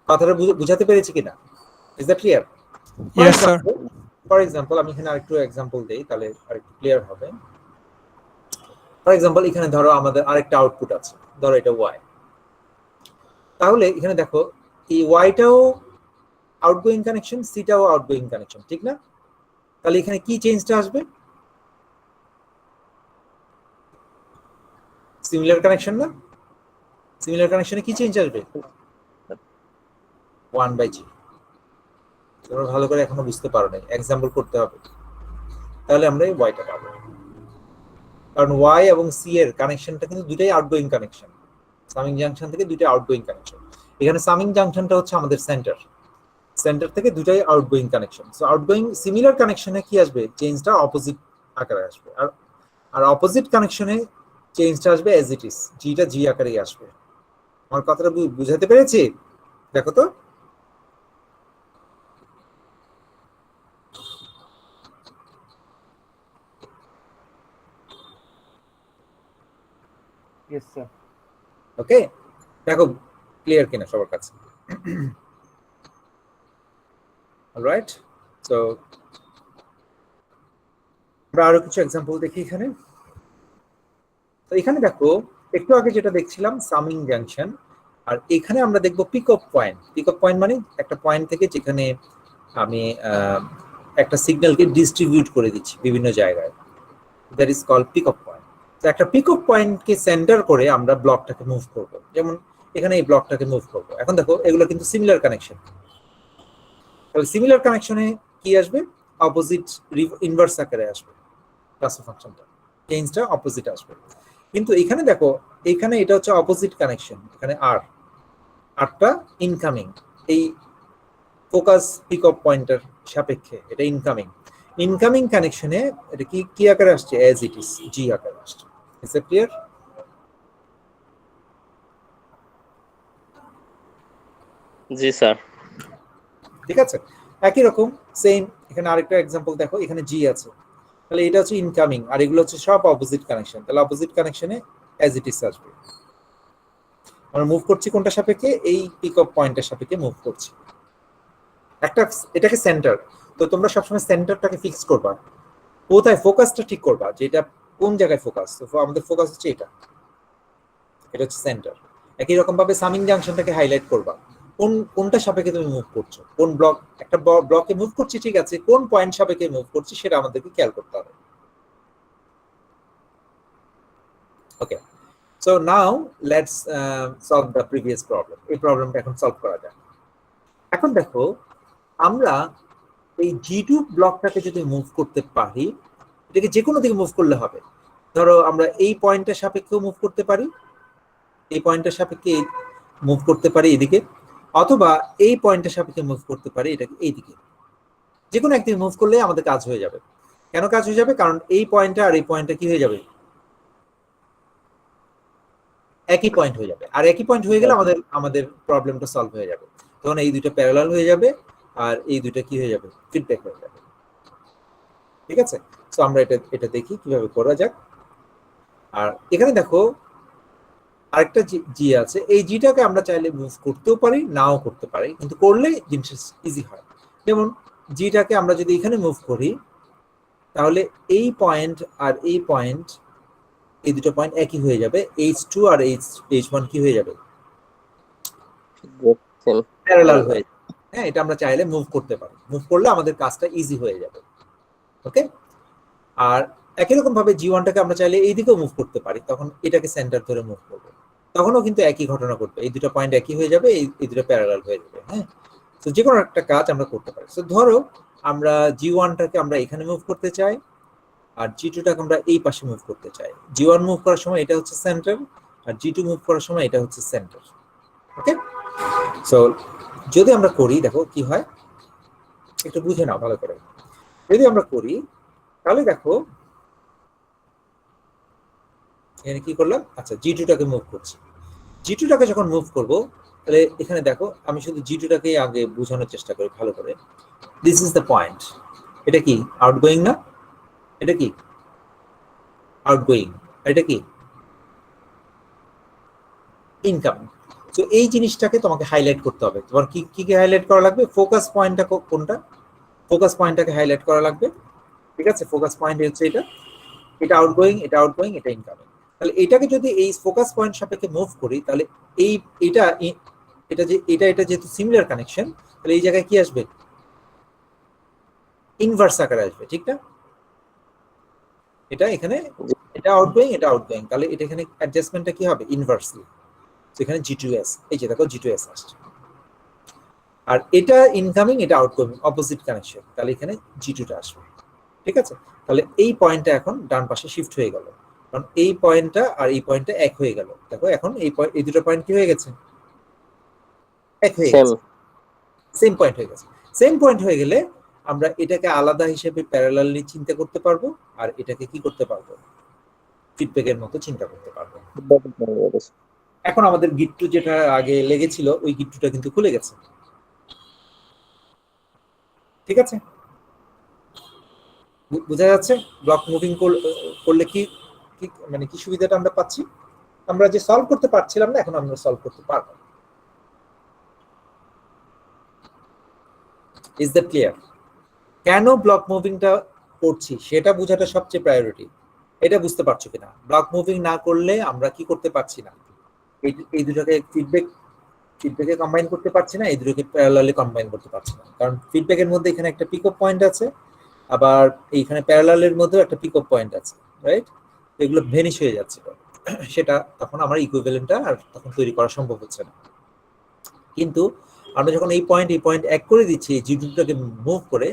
কথাটা বুঝাতে পেরেছি কিনা? Is that clear? Yes, sir. For example আমি এখানে আরেকটু এক্সাম্পল দেই তাহলে আরেকটু ক্লিয়ার হবে। ফর এক্সাম্পল এখানে ধরো আমাদের আরেকটা আউটপুট আছে, ধরো এটা ওয়াই। তাহলে এখানে দেখো এই ওয়াইটাও আউটগোয়িং কানেকশন, সিটাও আউটগোয়িং কানেকশন, ঠিক না? তাহলে এখানে কি চেঞ্জটা আসবে, সিমিলার কানেকশন না, সিমিলার কানেকশনে কি চেঞ্জ আসবে, 1/G। তোমরা ভালো করে এখনো বুঝতে পারো নাই, এক্সাম্পল করতে হবে, তাহলে আমরা এই ওয়াইটা পাবো। কারণ ওয়াই এবং সি এর কানেকশনটা কিন্তু দুইটাই আউটগোয়িং কানেকশন, সামিং জাংশন থেকে দুইটাই আউটগোয়িং কানেকশন। এখানে সামিং জাংশনটা হচ্ছে আমাদের সেন্টার থেকে দুইটাই outgoing connection. So outgoing similar কানেকশনে কি আসবে, চেঞ্জটা অপোজিট আকারে আসবে, আর অপোজিট কানেকশনে চেঞ্জটা আসবে অ্যাজ ইট ইজ, জিটা জি আকারেই আসবে। আমার কথাটা বুঝাতে পেরেছি? দেখো তো, Yes, sir. ওকে, দেখো ক্লিয়ার কিনা সবার কাছে? অলরাইট, সো আমরা আরো কিছু এক্সাম্পল দেখি এখানে। তো এখানে দেখো একটু আগে যেটা দেখছিলাম সামিং জাংশন, আর এখানে আমরা দেখবো pick off point. Pick off point মানে একটা পয়েন্ট থেকে যেখানে আমি একটা সিগন্যালকে ডিস্ট্রিবিউট করে দিচ্ছি বিভিন্ন জায়গায়, that is called pick off point. তো একটা পিক অফ পয়েন্টকে সেন্টার করে আমরা ব্লকটাকে মুভ করব, যেমন এখানে এই ব্লকটাকে মুভ করব। এখন দেখো এগুলো কিন্তু সিমিলার কানেকশন, তাহলে সিমিলার কানেকশনে কি আসবে, অপোজিট ইনভার্স আকারে আসবে ট্রান্সফার ফাংশনটা, চেঞ্জটা অপোজিট আসবে। কিন্তু এখানে দেখো এখানে এটা হচ্ছে অপোজিট কানেকশন, এখানে আরটা ইনকামিং, এই ফোকাস পিক অফ পয়েন্টার সাপেক্ষে এটা ইনকামিং কানেকশনে এটা কি আকারে আসছে, অ্যাজ ইট ইজ, জি আকারে আসছে। Is it clear? জি স্যার। ঠিক আছে, একই রকম সেম এখানে আরেকটা এক্সাম্পল দেখো, এখানে জি আছে, তাহলে এটা হচ্ছে ইনকামিং, আর এগুলো হচ্ছে সব অপোজিট কানেকশন, তাহলে অপোজিট কানেকশনে অ্যাজ ইট ইজ আসবে। আমরা মুভ করছি কোনটা সাপেক্ষে, এই পিক অফ পয়েন্টের সাপেক্ষে মুভ করছি। এটাকে সেন্টার, তো তোমরা সবসময় সেন্টারটাকে ফিক্স করবা, কোথায় ফোকাসটা ঠিক করবা, যে এটা কোন জায়গায় ফোকাস। তো আমাদের ফোকাস হচ্ছে এটা হচ্ছে সেন্টার। একই রকম ভাবে সামিং জাংশনটাকে হাইলাইট করবা, কোনটা সাপেক্ষে তুমি মুভ করছো, কোন ব্লক, একটা ব্লকে মুভ করছি ঠিক আছে, কোন পয়েন্ট সাপেক্ষে মুভ করছি সেটা আমাদেরকে খেয়াল করতে হবে। Okay, so now let's solve the previous problem. এই প্রবলেমটা এখন সলভ করা যাক। এখন দেখো আমরা এই G2 ব্লকটাকে যদি মুভ করতে পারি, এটাকে যে কোনো দিকে মুভ করলে হবে। ধরো আমরা এই পয়েন্টের সাপেক্ষেও মুভ করতে পারি, এই পয়েন্টের সাপেক্ষে মুভ করতে পারি এদিকে, অথবা এই পয়েন্টের সাপেক্ষে মুভ করতে পারি এটাকে এইদিকে। যে কোনো একদিকে মুভ করলে আমাদের কাজ হয়ে যাবে। কেন কাজ হয়ে যাবে? কারণ এই পয়েন্টটা আর এই পয়েন্টটা কি হয়ে যাবে? একই পয়েন্ট হয়ে যাবে, আর একই পয়েন্ট হয়ে গেলে আমাদের প্রবলেমটা সলভ হয়ে যাবে। তখন এই দুটো প্যারালাল হয়ে যাবে আর এই দুটো কি হয়ে যাবে? ফিডব্যাক হয়ে যাবে। ঠিক আছে, সো আমরা এটা দেখি কিভাবে করা যাক। আর এখানে দেখো আরেকটা জি আছে, এই জিটাকে আমরা চাইলে মুভ করতেও পারি, নাও করতে পারি, কিন্তু করলে জিনিসটা ইজি হয়। যেমন জিটাকে আমরা যদি এখানে মুভ করি, তাহলে এই পয়েন্ট আর এই পয়েন্ট, এই দুটো পয়েন্ট একই হয়ে যাবে। H2 আর H1 কি হয়ে যাবে? প্যারালাল হয়ে যাবে। হ্যাঁ, এটা আমরা চাইলে মুভ করতে পারি, মুভ করলে আমাদের কাজটা ইজি হয়ে যাবে। ওকে, আর একই রকম ভাবে G1টাকে আমরা চাইলে এই দিকেও মুভ করতে পারি, তখন এটাকে সেন্টার ধরে মুভ করব, তখনও কিন্তু একই ঘটনা ঘটবে, এই দুটো পয়েন্ট একই হয়ে যাবে, এই দুটো প্যারালাল হয়ে যাবে। হ্যাঁ, তো যে কোনো একটা কাজ আমরা করতে পারি। তো ধরো আমরা G1টাকে আমরা এখানে মুভ করতে চাই, আর G2টাকে আমরা এই পাশে মুভ করতে চাই। G1 মুভ করার সময় এটা হচ্ছে সেন্টার, আর G2 মুভ করার সময় এটা হচ্ছে সেন্টার। ওকে, সো যদি আমরা করি, দেখো কি হয়, একটু বুঝে নাও ভালো করে। যদি আমরা করি তাহলে দেখো এখানে কি করলাম, আচ্ছা G2টাকে মুভ করছি। G2টাকে যখন মুভ করব, তাহলে এখানে দেখো আমি শুধু G2টাকে আগে বোঝানোর চেষ্টা করি ভালো করে। This is the point. এটা কি আউটগোয়িং না? এটা কি আউটগোয়িং, এটা কি ইনকামিং। তো এই জিনিসটাকে তোমাকে হাইলাইট করতে হবে। তোমার কি কি হাইলাইট করা লাগবে? ফোকাস পয়েন্টটা কোনটা? ফোকাস পয়েন্টটাকে হাইলাইট করা লাগবে। ঠিক আছে, ফোকাস পয়েন্ট হচ্ছে এটা আউটগোয়িং, এটা আউটগোয়িং, এটা ইনকামিং। তাহলে এটাকে যদি এই ফোকাস পয়েন্ট সাপেক্ষে মুভ করি, তাহলে এটা যেহেতু সিমিলার কানেকশন, তাহলে এই জায়গায় কি আসবে? ইনভার্স আকারে আসবে, ঠিক না? এটা এখানে এটা আউটগোয়িং, এটা আউটগোয়িং, তাহলে এটা এখানে অ্যাডজাস্টমেন্টটা কি হবে? ইনভার্সলি। সেখানে G2S, এই যে দেখো G2S আসছে, আর এটা ইনকামিং, এটা আউটগোয়িং, অপোজিট কানেকশন, তাহলে এখানে G2টা আসবে। ঠিক আছে, তাহলে এই পয়েন্টটা এখন ডান পাশে শিফট হয়ে গেল, কারণ এই পয়েন্টটা আর এই পয়েন্টটা এক হয়ে গেল। দেখো এখন এই দুটো পয়েন্ট কি হয়ে গেছে? এক হয়ে গেছে, সেম পয়েন্ট হয়ে গেছে। সেম পয়েন্ট হয়ে গেলে আমরা এটাকে আলাদা হিসেবে প্যারালালি চিন্তা করতে পারবো, আর এটাকে কি করতে পারবো? ফিডব্যাকের মতো চিন্তা করতে পারবো। এখন আমাদের গিট্টু যেটা আগে লেগেছিল, ওই গিট্টুটা কিন্তু খুলে গেছে। ঠিক আছে, বোঝা যাচ্ছে? ব্লক মুভিং করলে কি মানে কি সুবিধাটা আমরা পাচ্ছি? আমরা যে সলভ করতে পারছিলাম না, এখন আমরা সলভ করতে পারবো। Is that clear? কেন ব্লক মুভিংটা করছি সেটা বোঝাটা সবচেয়ে প্রায়োরিটি। এটা বুঝতে পারছো কিনা? ব্লক মুভিং না করলে আমরা কি করতে পারছি না? এই দুটোকে ফিডব্যাকে কম্বাইন করতে পারছি না, এই দুটোকে প্যারালালি কম্বাইন করতে পারছি না, কারণ ফিডব্যাকের মধ্যে এখানে একটা পিক আপ পয়েন্ট আছে, আবার এইখানে প্যারালালের মধ্যেও একটা পিক আপ পয়েন্ট আছে, রাইট? এগুলো ভেনিশ হয়ে যাচ্ছে, সেটা তখন আমার ইকুইভ্যালেন্টটা আর তখন তৈরি করা সম্ভব হচ্ছে না। কিন্তু আমরা যখন এই পয়েন্ট এক করে দিচ্ছি G2টাকে মুভ করে,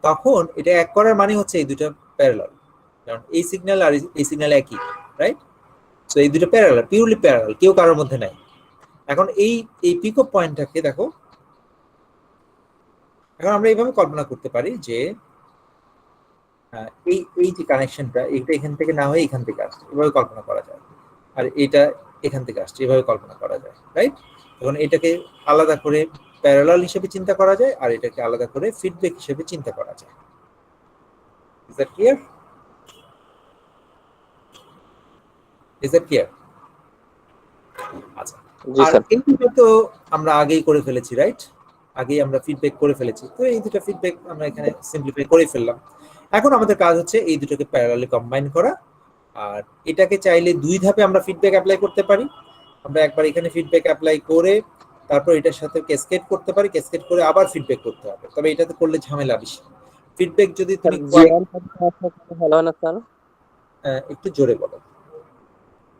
তখন এটা এক করার মানে হচ্ছে এই দুটো প্যারালাল, কারণ এই সিগন্যাল আর এই সিগন্যাল একই, রাইট? সো এই দুটো প্যারালাল, পিওরলি প্যারালাল, কেউ কারোর মধ্যে নাই। এখন এই পিক আপ পয়েন্টটাকে দেখো, এখন আমরা এইভাবে কল্পনা করতে পারি যে এই যে কানেকশনটা, এইটা এখান থেকে না হয়ে এখান থেকে আসছে, এভাবে কল্পনা করা যায়, আর এটা এখান থেকে আসছে, এভাবে কল্পনা করা যায়, রাইট? এখন এটাকে আলাদা করে প্যারালাল হিসেবে চিন্তা করা যায়, আর এটাকে আলাদা করে ফিডব্যাক হিসেবে চিন্তা করা যায়। Is that clear? Is that clear? আচ্ছা, আর এই দুটো তো আমরা আগেই করে ফেলেছি, রাইট? আগেই আমরা ফিডব্যাক করে ফেলেছি, তো এই দুটো ফিডব্যাক আমরা এখানে সিম্পলিফাই করে ফেললাম। এখন আমাদের কাজ হচ্ছে এই দুটোকে প্যারালালি কম্বাইন করা, আর এটাকে চাইলে দুই ধাপে আমরা ফিডব্যাক অ্যাপ্লাই করতে পারি। আমরা একবার এখানে ফিডব্যাক অ্যাপ্লাই করে তারপর এটার সাথে ক্যাসকেড করতে পারি, ক্যাসকেড করে আবার ফিডব্যাক করতে হবে, তবে এটাতে করলে ঝামেলা বেশি। ফিডব্যাক যদি তুমি ভালো হয় না স্যার? একটু জোরে বলো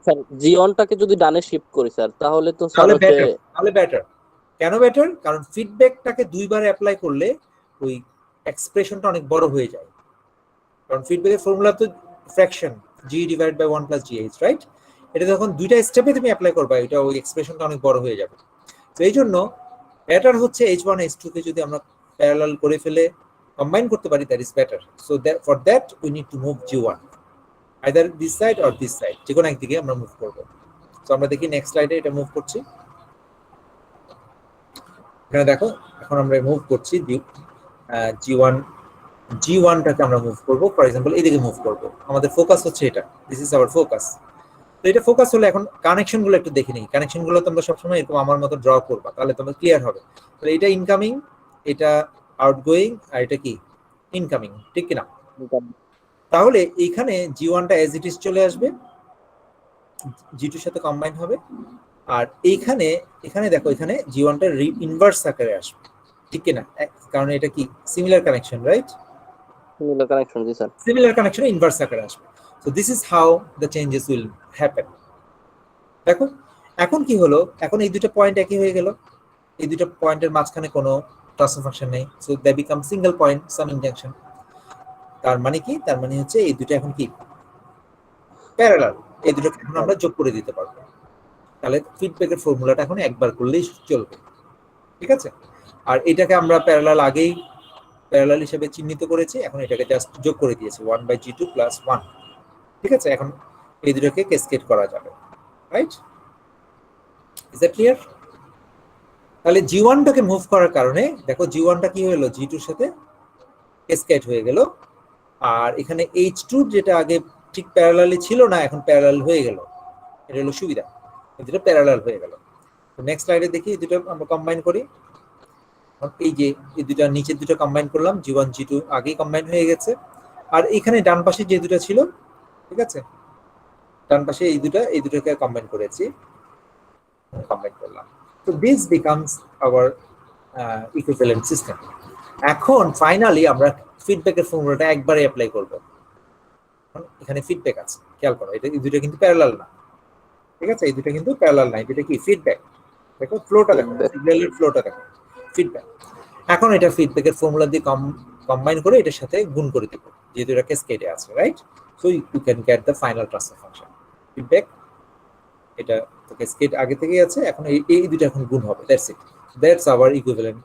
স্যার। G1টাকে যদি ডানে শিফট করি স্যার, তাহলে তো তাহলে বেটার। কেন বেটার? কারণ ফিডব্যাকটাকে দুইবার অ্যাপ্লাই করলে ওই এক্সপ্রেশনটা অনেক বড় হয়ে যায়, কারণ ফিডব্যাকের ফর্মুলা তো ফ্র্যাকশন G/1 + GH, রাইট? এটা যখন দুইটা স্টেপে তুমি অ্যাপ্লাই করবা, এটা ওই এক্সপ্রেশনটা অনেক বড় হয়ে যাবে। তো এই জন্য বেটার হচ্ছে H1 H2 কে যদি আমরা প্যারালাল করে ফেলে কম্বাইন করতে পারি, that is better. So for that we need to move G1 either this side or this side, যে কোনো একদিকে আমরা মুভ করব। সো আমরা দেখি নেক্সট স্লাইডে এটা মুভ করছি। এখানে দেখো এখন আমরা মুভ করছি G1টাকে আমরা মুভ করব, ফর এক্সাম্পল এইদিকে মুভ করব। আমাদের ফোকাস হচ্ছে এটা, দিস ইজ আওয়ার ফোকাস। তো এটা ফোকাস হলে এখন কানেকশনগুলো একটু দেখে নিই। কানেকশনগুলো তোমরা সবসময় এরকম আমার মতো ড্র করবা, তাহলে তোমরা ক্লিয়ার হবে। তাহলে এটা ইনকামিং, এটা আউটগোয়িং, আর এটা কি ইনকামিং, ঠিক কিনা? তাহলে এইখানে G1টা এজ ইট ইজ চলে আসবে, G2 এর সাথে কম্বাইন হবে। আর এখানে দেখো এখানে G1টা ইনভার্স আকারে আসবে, ঠিক কিনা? কারণ এটা কি similar connection, right? Similar connection, জি স্যার। সিমিলার কানেকশন ইনভার্স আকারে আসবে। So this is how the changes will happen. দেখো এখন কি হলো, এখন এই দুটো পয়েন্ট একই হয়ে গেল, এই দুটো পয়েন্টের মাঝখানে কোনো ট্রান্সফার ফাংশন নেই। So they become single point summing junction. তার মানে কি? তার মানে হচ্ছে এই দুটো এখন কি প্যারালাল, এই দুটোকে এখন আমরা যোগ করে দিতে পারবো। তাহলে ফিডব্যাকের ফর্মুলাটা এখন একবার করলেই চলবে, ঠিক আছে? আর এটাকে আমরা প্যারালাল হিসেবে চিহ্নিত করেছি, এখন এটাকে জাস্ট যোগ করে দিয়েছি 1/G2 + 1, ঠিক আছে? এখন এই দুটোকে ক্যাসকেড করা যাবে, রাইট? Is that clear? তাহলে G1টাকে মুভ করার কারণে দেখো G1টা কি হলো, G2 এর সাথে ক্যাসকেড হয়ে গেল। আর এখানে H2 যেটা আগে ঠিক প্যারালালি ছিল না, এখন প্যারালাল হয়ে গেল। এটা হলো সুবিধা, এই দুটো প্যারালাল হয়ে গেল। তো নেক্সট স্লাইডে দেখি এই দুটো আমরা কম্বাইন করি। এই যে এই দুটো নিচের দুটো কম্বাইন করলাম, G1 G2 আগেই কম্বাইন হয়ে গেছে। আর এখানে ডান পাশে যে দুটো ছিল, ঠিক আছে, ডান পাশে এই দুটোকে কম্বাইন করেছি, কম্বাইন করলাম। তো this becomes our equivalent system. এখন ফাইনালি আমরা ফিডব্যাকের ফর্মুলাটা একবারে অ্যাপ্লাই করব। এখানে ফিডব্যাক আছে, খেয়াল করো, এটা এই দুটো কিন্তু প্যারালাল না, ঠিক আছে? এই দুটো কিন্তু প্যারালাল না, এটা কি ফিডব্যাক। দেখো ফ্লোটা দেখো, সিগন্যালের ফ্লোটা দেখো, ফিডব্যাক। এখন এটা ফিডব্যাকের ফর্মুলা দিয়ে কম্বাইন করে এটার সাথে গুণ করে দিব, যেহেতু এটা ক্যাসকেডে আছে, right? So you can get the final transfer function feedback. এটা তো ক্যাসকেড আগে থেকেই আছে, এখন এই দুটো এখন গুণ হবে, that's it, that's our equivalent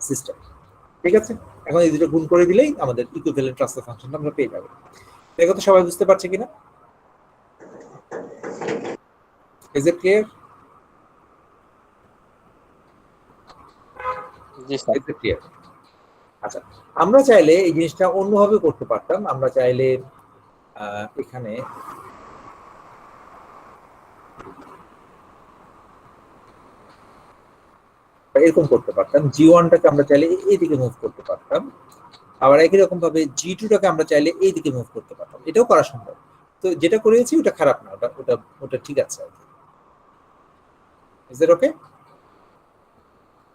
system, ঠিক আছে? এখন এই দুটো গুণ করে দিলেই আমাদের ইকুইভ্যালেন্ট ট্রান্সফার ফাংশনটা আমরা পেয়ে যাব। দেখো তো সবাই বুঝতে পারছে কিনা? Is it clear? জি স্যার। Is it clear? আচ্ছা, আমরা চাইলে এই জিনিসটা অন্যভাবে করতে পারতাম। আমরা চাইলে এখানে এরকম করতে পারতাম, G1টাকে আমরা চাইলে এইদিকে মুভ করতে পারতাম, আবার একই রকম ভাবে G2টাকে আমরা চাইলে এইদিকে মুভ করতে পারতাম। এটাও করা সম্ভব। তো যেটা করেছি ওটা খারাপ না, ওটা ঠিক আছে আর কি। Is that okay?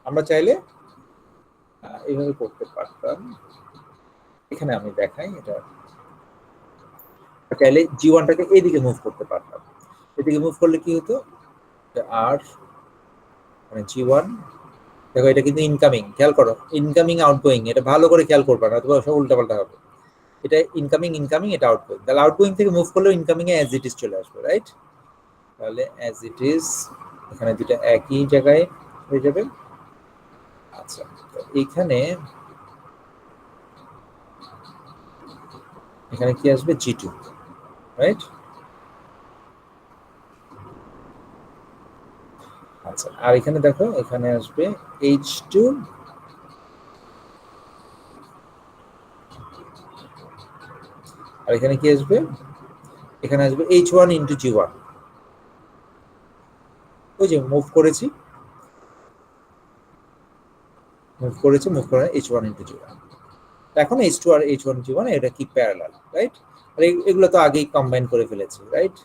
আমরা চাইলে এইভাবে করতে পারতাম। এখানে আমি দেখাই, এটা চাইলে G1টাকে এইদিকে মুভ করতে পারতাম। এদিকে মুভ করলে কি হতো, আর মানে G1 দেখো এটা কিন্তু ইনকামিং, খেয়াল করো, ইনকামিং আউটগোয়িং, এটা ভালো করে খেয়াল করবা না, অথবা সব উল্টাপাল্টা হবে। এটা ইনকামিং, এটা আউটগোয়িং। তাহলে আউটগোয়িং থেকে মুভ করলেও incoming a as it is চলে আসবে, রাইট? তাহলে অ্যাজ ইট ইজ এখানে দুটো একই জায়গায় হয়ে যাবে। আচ্ছা, তো এখানে কি আসবে, G2, রাইট? আচ্ছা, আর এখানে দেখো এখানে আসবে H2, আর এখানে কি আসবে, এখানে আসবে H1 × G1। ওই যে মুভ করেছি, মুভ করে H1 × G1। এখন H2 আর H1 G1 এটা কি প্যারালাল, রাইট? আর এগুলো তো আগেই কম্বাইন করে ফেলেছি, রাইট?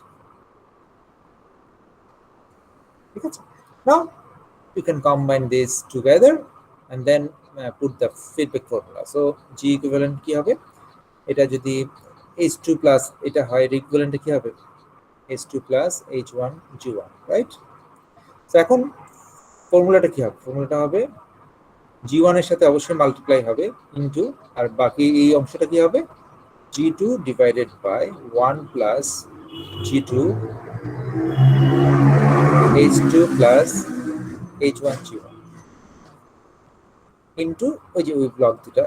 ঠিক আছে? Now you can combine this together and then put the feedback formula. So G equivalent কি হবে, এটা যদি H2 plus এটা হয়, equivalent কি হবে, H2 plus H1 G1, right? So এখন ফর্মুলাটা কি হবে, ফর্মুলাটা হবে G1 এর সাথে অবশ্যই মাল্টিপ্লাই হবে ইনটু, আর বাকি এই অংশটা কি হবে, G2 divided by 1 plus G2 H2 plus H1 G1, into ওই যে ওই ব্লক দুটা,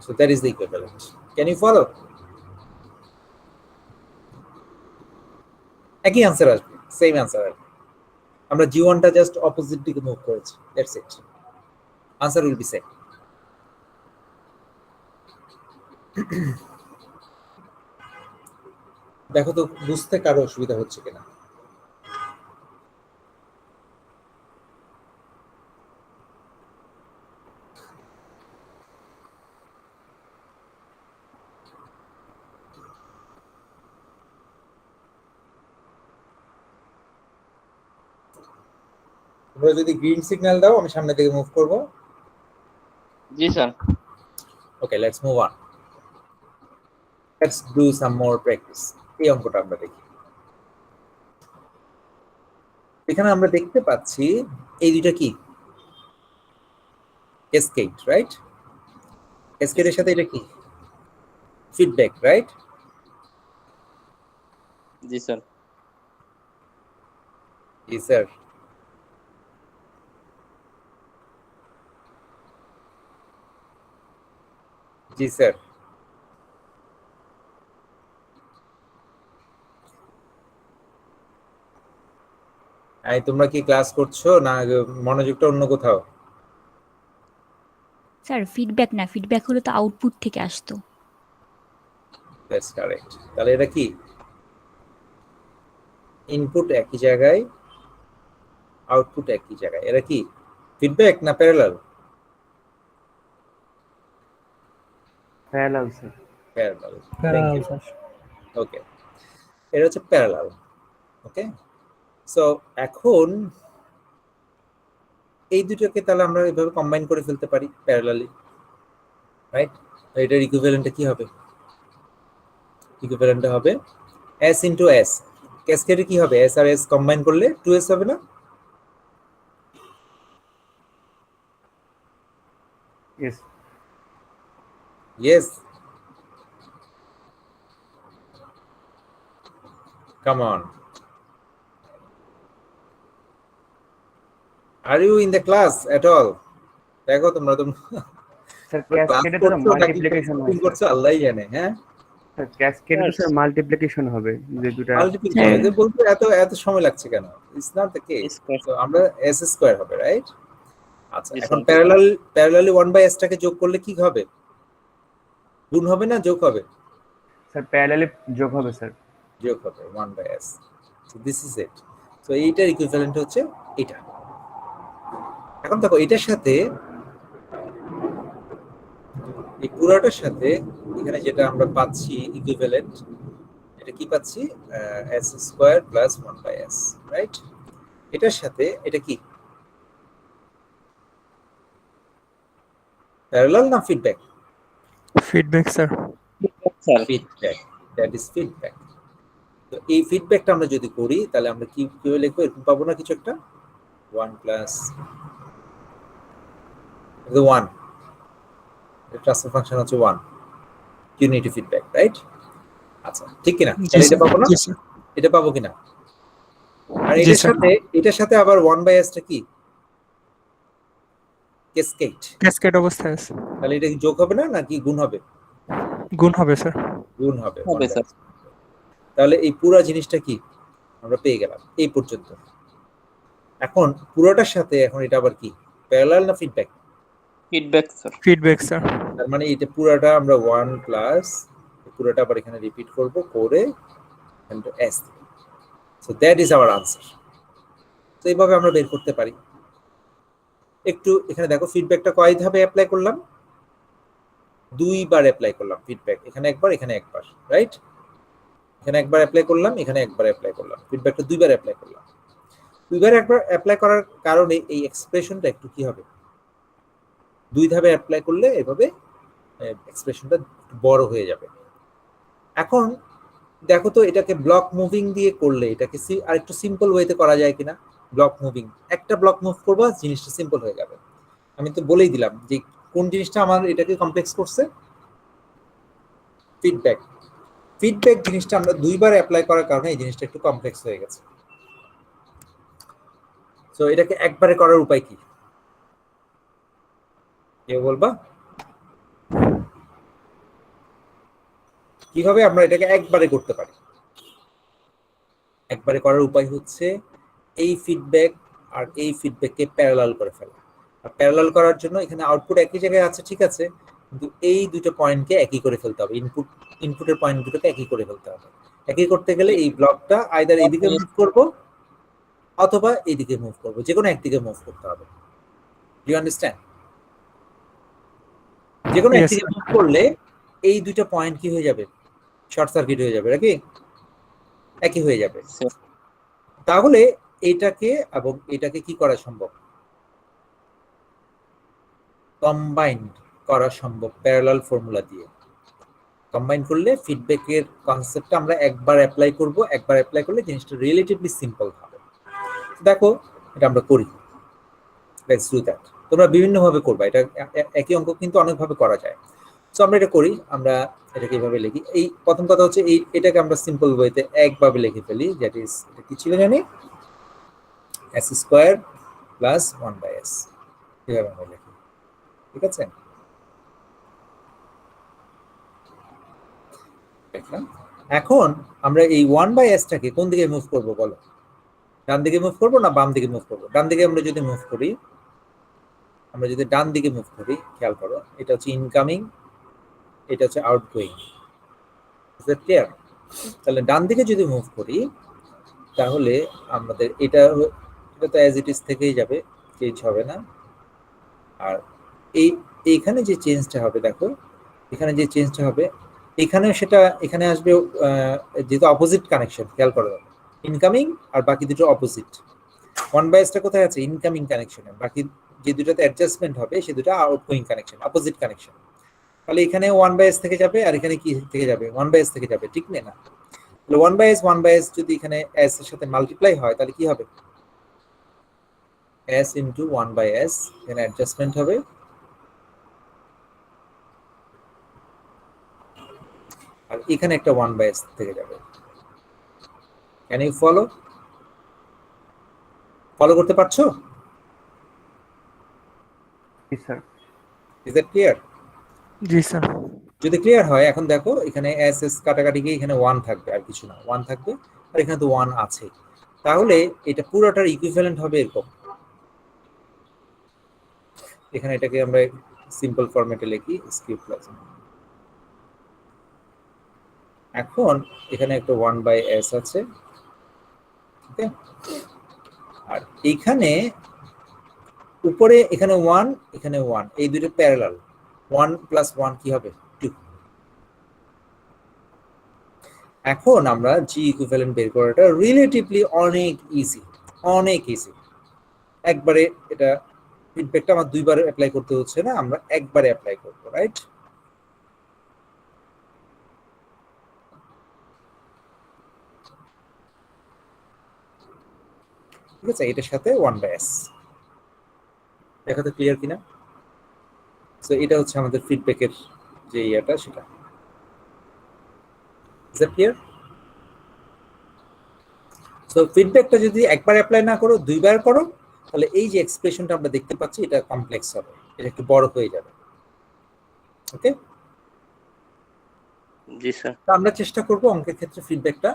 so that is the equivalent. Can you follow? একই আনসার আসবে, সেম আনসার আসবে। আমরা জি1টা জাস্ট অপোজিট দিকে মুভ করেছি, that's it, answer will be same. দেখো তো বুঝতে কারো অসুবিধা হচ্ছে কিনা। তোমরা যদি গ্রিন সিগন্যাল দাও আমি সামনে দিকে মুভ করব। জি sir. Okay, let's move on, let's do some more practice. এই অঙ্কটা আমরা দেখি। এখানে আমরা দেখতে পাচ্ছি এই দুইটা কি ক্যাসকেড, রাইট? ক্যাসকেডের সাথে এটা কি ফিডব্যাক, রাইট? জি স্যার। জি স্যার। জি স্যার। এই তোমরা কি ক্লাস করছো না মনোযোগটা অন্য কোথাও? স্যার ফিডব্যাক না, ফিডব্যাক হলো তো আউটপুট থেকে আসতো। That's correct. তাহলে এটা কি ইনপুট একই জায়গায়, আউটপুট একই জায়গায়, এটা কি ফিডব্যাক না parallel? Parallel sir. Parallel, thank you. Okay, এটা হচ্ছে প্যারালাল। ওকে, সো এখন এই দুটোকে তাহলে আমরা এইভাবে কম্বাইন করে ফেলতে পারি প্যারালালি, রাইট? এটার ইকুইভ্যালেন্টটা কি হবে? ইকুইভ্যালেন্টটা হবে s ইনটু s। ক্যাসকেডে কি হবে? s আর s কম্বাইন করলে 2s হবে না? Yes. Yes. Come on. Are you in the class at all? দেখো তোমরা স্যার ক্যাসকেডে তো মাল্টিপ্লিকেশন হয় করছো, আল্লাহই জানে। হ্যাঁ স্যার, ক্যাসকেডে তো স্যার মাল্টিপ্লিকেশন হবে যে দুটো। মাল্টিপ্লিকেশন যে বলতে এত সময় লাগছে কেন? It's not the case. So আমরা s স্কয়ার হবে, রাইট? আচ্ছা, এখন প্যারালালি 1/s টাকে যোগ করলে কি হবে? গুণ হবে না যোগ হবে? স্যার প্যারালালি যোগ হবে স্যার। যোগ হবে 1/s। So this is it. So এইটার ইকুইভ্যালেন্ট হচ্ছে এটা। এখন দেখো এটার সাথে এই পুরোটার সাথে এখানে যেটা আমরা পাচ্ছি ইকুইভ্যালেন্ট, এটা কি পাচ্ছি? s square plus 1/s, right? এটার সাথে এটা কি প্যারালাল না feedback? Feedback sir. Feedback, that is feedback. তো এই ফিডব্যাকটা আমরা যদি করি তাহলে আমরা কি কিভাবে লিখবো? এরকম পাবো না কিছু একটা 1 plus the 1, the transfer function হচ্ছে 1, ইউনিটি ফিডব্যাক, রাইট? আচ্ছা, ঠিক কি না? তাহলে এটা পাবো না? এটা পাবো কিনা? আর এটার সাথে আবার 1/s টা কি ক্যাসকেড, ক্যাসকেড অবস্থায় আছে। তাহলে এটা কি যোগ হবে না নাকি গুণ হবে? গুণ হবে স্যার। গুণ হবে। হবে স্যার। তাহলে এই পুরো জিনিসটা কি আমরা পেয়ে গেলাম এই পর্যন্ত। এখন পুরোটার সাথে এখন এটা আবার কি প্যারালাল না feedback? Feedback sir. Feedback sir. তার মানে এটা পুরোটা আমরা 1 প্লাস পুরোটা আবার এখানে রিপিট করব করে into s। So that is our answer. তো এইভাবে আমরা বের করতে পারি। একটু এখানে দেখো ফিডব্যাকটা কয় ধাপে অ্যাপ্লাই করলাম? দুইবার অ্যাপ্লাই করলাম ফিডব্যাক, এখানে একবার এখানে একবার, রাইট? এখানে একবার অ্যাপ্লাই করলাম, এখানে একবার অ্যাপ্লাই করলাম, ফিডব্যাকটা দুইবার অ্যাপ্লাই করলাম। দুইবার একবার অ্যাপ্লাই করার কারণে এই এক্সপ্রেশনটা একটু কি হবে? দুই ধাপে অ্যাপ্লাই করলে এভাবে এক্সপ্রেশনটা বড় হয়ে যাবে। এখন দেখো তো এটাকে ব্লক মুভিং দিয়ে করলে এটাকে আরেকটু সিম্পল ওয়েতে করা যায় কিনা? ব্লক মুভিং, একটা ব্লক মুভ করবা জিনিসটা সিম্পল হয়ে যাবে। আমি তো বলেই দিলাম যে কোন জিনিসটা আমার এটাকে কমপ্লেক্স করছে, ফিডব্যাক। ফিডব্যাক জিনিসটা আমরা দুইবার অ্যাপ্লাই করার কারণে এই জিনিসটা একটু কমপ্লেক্স হয়ে গেছে। সো এটাকে একবারে করার উপায় কি? কেউ বলবা কিভাবে আমরা এটাকে একবারে করতে পারি? একবারে করার উপায় হচ্ছে এই ফিডব্যাক আর এই ফিডব্যাককে প্যারালাল করে ফেলা। আর প্যারালাল করার জন্য এখানে আউটপুট একই জায়গায় আছে, ঠিক আছে, কিন্তু এই দুটো পয়েন্টকে একই করে ফেলতে হবে। ইনপুটের পয়েন্ট দুটোকে একই করে ফেলতে হবে। একই করতে গেলে এই ব্লকটা আইদার এইদিকে মুভ করব অথবা এইদিকে মুভ করব, যে কোনো একদিকে মুভ করতে হবে। You understand? যে কোনো Yes, একদিকে মুভ করলে এই দুটো পয়েন্ট কি হয়ে যাবে? শর্ট সার্কিট হয়ে যাবে নাকি? একই হয়ে যাবে। তাহলে এটাকে এবং এটাকে কি করা সম্ভব? কম্বাইন্ড করা সম্ভব প্যারালাল ফর্মুলা দিয়ে। কম্বাইন করলে ফিডব্যাকের কনসেপ্টটা আমরা একবার অ্যাপ্লাই করব, একবার অ্যাপ্লাই করলে জিনিসটা রিলেটিভলি সিম্পল হবে। দেখো এটা আমরা করি, লেটস ডু দ্যাট। তোমরা বিভিন্ন ভাবে করবা, এটা একই অঙ্ক কিন্তু অনেক ভাবে করা যায়। সো আমরা এটা করি, আমরা এটাকে এইভাবে লিখি। এই প্রথম কথা হচ্ছে এটাকে আমরা সিম্পল ওয়েতে একভাবে লিখে ফেলি, দ্যাট ইজ এটা কি ছিল জানি, s স্কয়ার প্লাস 1/s, এভাবে আমরা লিখি, ঠিক আছে? এখন আমরা এই 1/s টাকে কোন দিকে মুভ করব বলো? ডান দিকে মুভ করব না বাম দিকে মুভ করব? ডান দিকে আমরা যদি মুভ করি, আমরা যদি ডান দিকে মুভ করি, খেয়াল করো এটা হচ্ছে ইনকামিং, এটা হচ্ছে আউটগোয়িং। Is that clear? তাহলে ডান দিকে যদি মুভ করি তাহলে আমাদের এটা তো অ্যাজ ইট ইজ থেকেই যাবে, চেঞ্জ হবে না। আর এইখানে যে চেঞ্জটা হবে, দেখো এখানে যে চেঞ্জটা হবে, এখানে সেটা এখানে আসবে, যেহেতু অপোজিট কানেকশন, খেয়াল করো ইনকামিং আর বাকি দুটো অপোজিট। 1/s টা কোথায় আছে? ইনকামিং কানেকশনে। বাকি যে দুটোতে অ্যাডজাস্টমেন্ট হবে সে দুটো আউটগোয়িং কানেকশন, অপোজিট কানেকশন। তাহলে এখানে 1/s থেকে যাবে আর এখানে কি থেকে যাবে? 1/s থেকে যাবে, ঠিক না? তাহলে 1/s যদি এখানে s এর সাথে মাল্টিপ্লাই হয় তাহলে কি হবে? s ইনটু 1/s, এখানে অ্যাডজাস্টমেন্ট হবে, আর এখানে একটা 1/s থেকে যাবে। ক্যান ইউ ফলো করতে পারছো? জি স্যার। Is that clear? জি স্যার। যদি ক্লিয়ার হয়, এখন দেখো এখানে s s কাটাকাটি গিয়ে এখানে 1 থাকবে, আর কিছু না, 1 থাকবে, আর এখানে তো 1 আছে। তাহলে এটা পুরোটার ইকুইভ্যালেন্ট হবে এরকম। এখানে এটাকে আমরা সিম্পল ফরম্যাটে লিখি স্কিপ প্লাস। এখন এখানে একটা 1/s আছে, ওকে, আর এইখানে উপরে এখানে 1, এখানে 1, এই দুটো প্যারালাল। 1 + 1 কি হবে? 2। এখন আমরা জি ইকুইভ্যালেন্ট বের করাটা রিলেটিভলি অনেক ইজি, অনেক ইজি। একবারে এটা ফিডব্যাকটা আমার দুইবার অ্যাপ্লাই করতে হচ্ছে না, আমরা একবারে অ্যাপ্লাই করব, রাইট? ঠিক আছে, এটার সাথে 1/s দেখাতে ক্লিয়ার কিনা? সো এটা হচ্ছে আমাদের ফিডব্যাকের যে ইয়াটা, সেটা। Is that clear? সো ফিডব্যাকটা যদি একবার অ্যাপ্লাই না করো, দুইবার করো, তাহলে এই যে এক্সপ্রেশনটা আমরা দেখতে পাচ্ছি এটা কমপ্লেক্স হবে, এটা একটু বড় হয়ে যাবে। ওকে, জি স্যার। আমরা চেষ্টা করব অঙ্কের ক্ষেত্রে ফিডব্যাকটা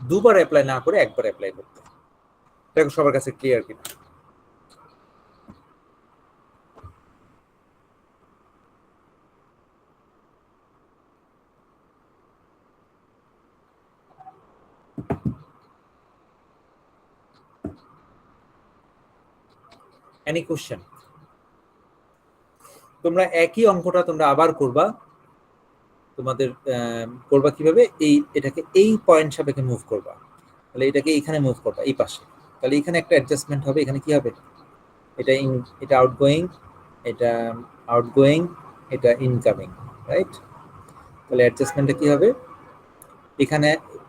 দুবার অ্যাপ্লাই না করে একবার অ্যাপ্লাই করতে। এটা সবার কাছে ক্লিয়ার কিনা? Any question? তোমরা একই অঙ্কটা তোমরা আবার করবা, তোমাদের করবা কিভাবে? এটাকে এই পয়েন্ট সাপেক্ষে মুভ করবা, তাহলে এটাকে এইখানে মুভ করবা এই পাশে, তাহলে এখানে একটা অ্যাডজাস্টমেন্ট হবে। এখানে কি হবে? এটা আউটগোয়িং, এটা আউটগোয়িং, এটা ইনকামিং, রাইট? তাহলে অ্যাডজাস্টমেন্টটা কি হবে?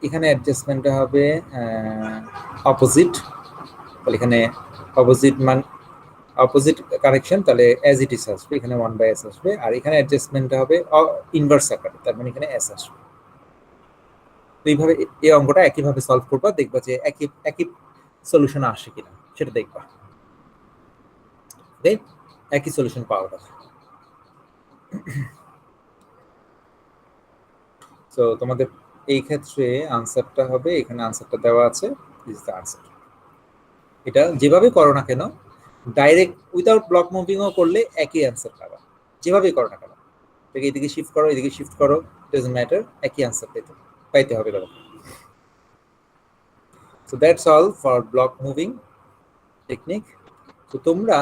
এখানে অ্যাডজাস্টমেন্টটা হবে অপোজিট। তাহলে এখানে অপোজিট অপোজিট কারেকশন, তাহলে অ্যাজ ইট ইজ আসবে, এখানে 1/s আসবে, আর এখানে অ্যাডজাস্টমেন্টটা হবে ইনভার্স আকারে, তার মানে এখানে s আসবে। তো এইভাবে এই অঙ্কটা একইভাবে সলভ করবা, দেখবা যে একই সলিউশন আসে কিনা সেটা দেখবা। একই সলিউশন পাওয়া যাবে। সো তোমাদের এই ক্ষেত্রে আনসারটা হবে, এখানে আনসারটা দেওয়া আছে, দিস ইজ দ্য আনসার। এটা যেভাবে করো না কেন, ডাইরেক্ট উইদাউট ব্লক মুভিংও করলে একই অ্যান্সার পাবা, যেভাবে করো না কেন। এটাকে এদিকে শিফট করো, এদিকে শিফট করো, ডাজন্ট ম্যাটার, একই অ্যান্সার পাইতে হবে তোমাকে। So that's all for block moving technique. তো তোমরা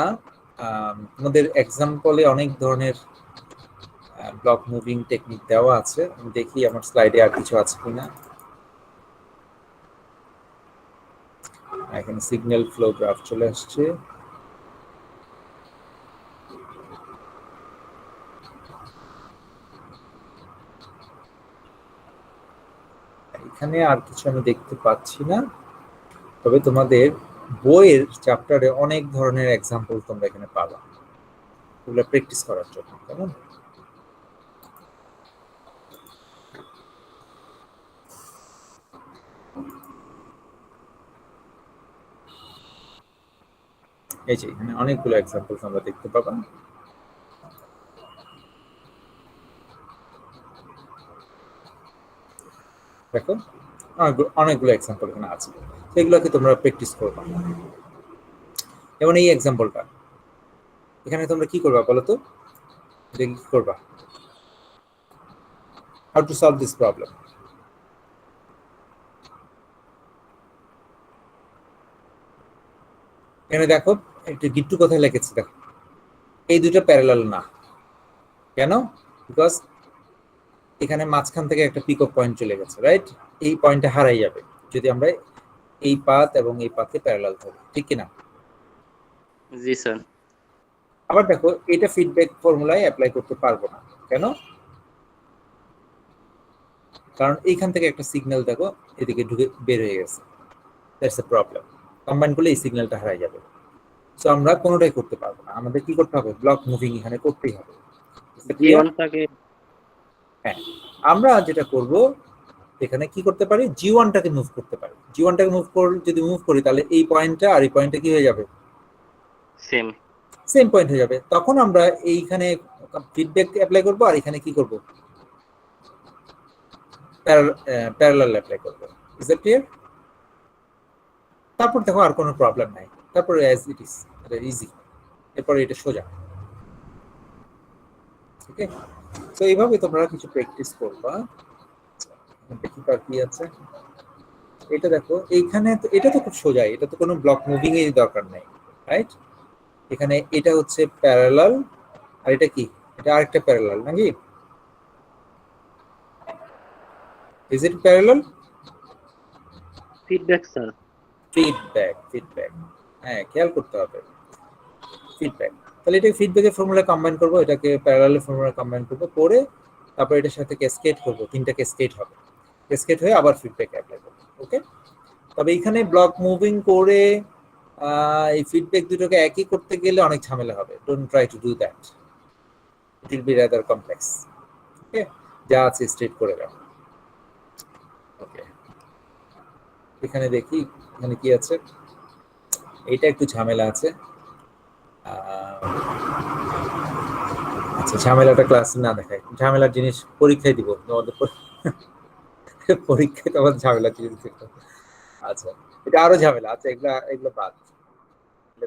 তোমাদের এক্সাম্পলে অনেক ধরনের ব্লক মুভিং টেকনিক দেওয়া আছে। আমি দেখি আমার স্লাইডে আর কিছু আছে কিনা। এখানে সিগন্যাল ফ্লো গ্রাফ চলে আসছে। এখানে আর কিছু আমি দেখতে পাচ্ছি না, তবে তোমাদের বইয়ের চ্যাপ্টারে অনেক ধরনের এক্সাম্পল তোমরা এখানে পাবা, ওগুলো প্র্যাকটিস করার জন্য। কেমন? এই যে এখানে অনেকগুলো এক্সাম্পল তোমরা দেখতে পাবা। দেখো অনেকগুলো এক্সাম্পল এখানে আছে, সেগুলোকে তোমরা প্র্যাকটিস করবা। যেমন এই এক্সাম্পলটা, এখানে তোমরা কি করবা বলো তো? এটা কি করবা? How to solve this problem. এখানে দেখো একটু গিট্টু কোথায় লিখেছে, দেখো এই দুটো প্যারালাল না। কেন? বিকজ এখানে মাঝখান থেকে একটা পিক অফ পয়েন্ট চলে গেছে, রাইট? এই পয়েন্টটা হারাই যাবে যদি আমরা এই পাথ এবং এই পাথে প্যারালাল ধরি, ঠিক কি না? জি স্যার। আবার দেখো এটা ফিডব্যাক ফর্মুলায় অ্যাপ্লাই করতে পারবো না। কেন? কারণ এইখান থেকে একটা সিগন্যাল দেখো এদিকে ঢুকে বের হয়ে গেছে, দ্যাটস এ প্রবলেম। কম্বাইন করলে এই সিগন্যালটা হারাই যাবে। সো আমরা কোনোটাই করতে পারবো না, আমাদের কি করতে হবে? ব্লক মুভিং এখানে করতেই হবে। হ্যাঁ, আমরা যেটা করব এখানে কি করতে পারি, জি1টাকে মুভ করতে পারি। জি1টাকে যদি মুভ করি তাহলে এই পয়েন্টটা আর এই পয়েন্টটা কি হয়ে যাবে? সেম পয়েন্ট হয়ে যাবে। তখন আমরা এইখানে ফিডব্যাক অ্যাপ্লাই করব আর এখানে কি করব? প্যারালাল অ্যাপ্লাই করব। Is that clear? তারপর দেখো আর কোনো প্রবলেম নাই, তারপর অ্যাজ ইট ইজ, এটা ইজি, এরপর এটা সোজা। ঠিক আছে? তো এইভাবে তোমরা কিছু প্র্যাকটিস করবা। দেখি তার কি আছে। এটা দেখো এইখানে তো, এটা তো খুব সোজা, এটা তো কোনো ব্লক মুভিং এর দরকার নাই, রাইট? এখানে এটা হচ্ছে প্যারালাল আর এটা কি? এটা আরেকটা প্যারালাল নাকি? Is it parallel? Feedback sir. Feedback, হ্যাঁ খেয়াল করতে হবে ফিডব্যাক। তাহলে এটাকে ফিডব্যাকের ফর্মুলা কম্বাইন করব, এটাকে প্যারালালের ফর্মুলা কম্বাইন করব, করে তারপর এটার সাথে ক্যাসকেড করব, তিনটা ক্যাসকেড হবে, ক্যাসকেড হয়ে আবার ফিডব্যাক অ্যাপ্লাই করব। ওকে, তবে এখানে ব্লক মুভিং করে এই ফিডব্যাক দুটোকে একই করতে গেলে অনেক ঝামেলা হবে। Don't try to do that, it will be rather complex. Okay, যা আছে স্ট্রেট করে দাও। ওকে, এখানে দেখি এখানে কি আছে। এটা একটু ঝামেলা আছে। আচ্ছা, ঝামেলাটা ক্লাসে না দেখাই, ঝামেলার জিনিস পরীক্ষায় দিব তোমাদের। পরীক্ষায় তোমার ঝামেলার জিনিস দেখো। আচ্ছা, এটা আরো ঝামেলা। আচ্ছা, এগুলো বাদ,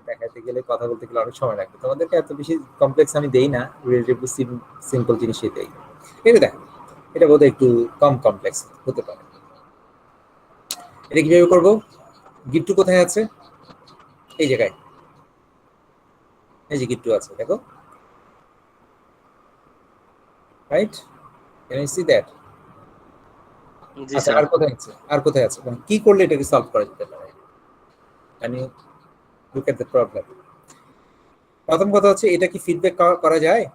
দেখাতে গেলে কথা বলতে গেলে অনেক সময় লাগবে। তোমাদেরকে এত বেশি কমপ্লেক্স আমি দেই না, রিলেটিভলি সিম্পল জিনিসই দেই। এটা দেখো, এটা বোধহয় একটু কম কমপ্লেক্স হতে পারে। এটা কিভাবে করবো? গিট্টু কোথায় আছে? এই জায়গায়, এই যে গিট্টু আছে, দেখো, right? Can you see that? আচ্ছা, আর কোথায় আছে? আর কোথায় আছে? মানে কি করলে এটাকে সলভ করা যেতে পারে? Can you look at the problem? প্রথম কথা হচ্ছে, এটা কি ফিডব্যাক করা যায়?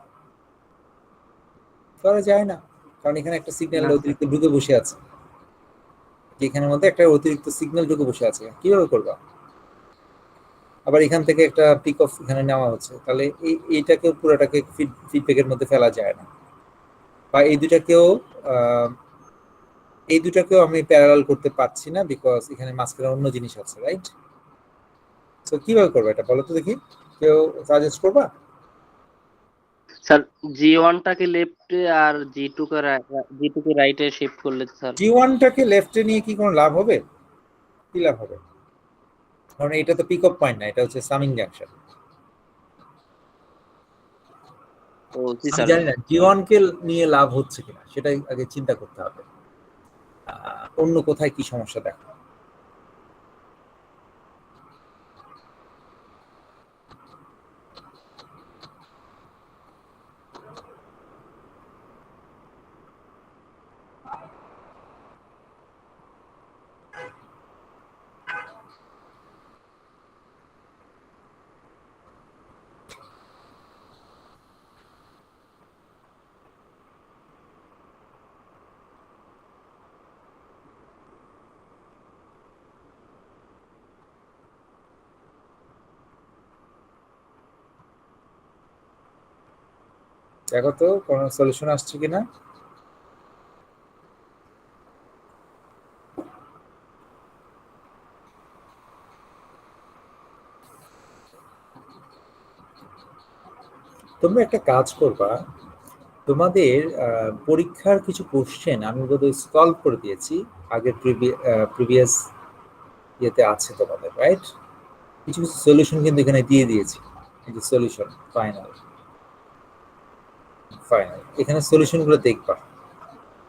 করা যায় না, কারণ এখানে একটা সিগন্যাল অতিরিক্ত ঢুকে বসে আছে। এখানের মধ্যে একটা অতিরিক্ত সিগন্যাল ঢুকে বসে আছে, কিভাবে করবা? আবার এখান থেকে একটা পিক অফ এখানে নেওয়া হচ্ছে, তাহলে এইটাকে পুরোটাকে ফিডব্যাকের মধ্যে ফেলা যায় না। বা এই দুটাকেও আমি প্যারালাল করতে পারছি না, বিকজ এখানে মাঝখানে অন্য জিনিস আছে, রাইট? তো কিভাবে করবো এটা বলো তো দেখি, কেউ সাজেস্ট করবা? স্যার জি1টাকে লেফটে আর জি2কে রাইটে শিফট করলে স্যার জি1টাকে লেফটে নিয়ে কি কোনো লাভ হবে? কি লাভ হবে? কারণ এটা তো পিক আপ পয়েন্ট না, এটা হচ্ছে সামিং জাংশন। ও জি আমি স্যার। জানি না জি1 কে নিয়ে লাভ হচ্ছে কিনা, সেটাই আগে চিন্তা করতে হবে। অন্য কোথায় কি সমস্যা দেখো। দেখো তো কোনো সলিউশন আসছে কিনা। তোমরা একটা কাজ করবা, তোমাদের পরীক্ষার কিছু কোশ্চেন আমি বোধহয় সলভ করে দিয়েছি, আগের প্রিভিয়াস ইয়েতে আছে তোমাদের, রাইট? কিছু কিছু সলিউশন কিন্তু এখানে দিয়ে দিয়েছি। এই যে সলিউশন ফাইনাল এখানে সলিউশনগুলো দেখবা।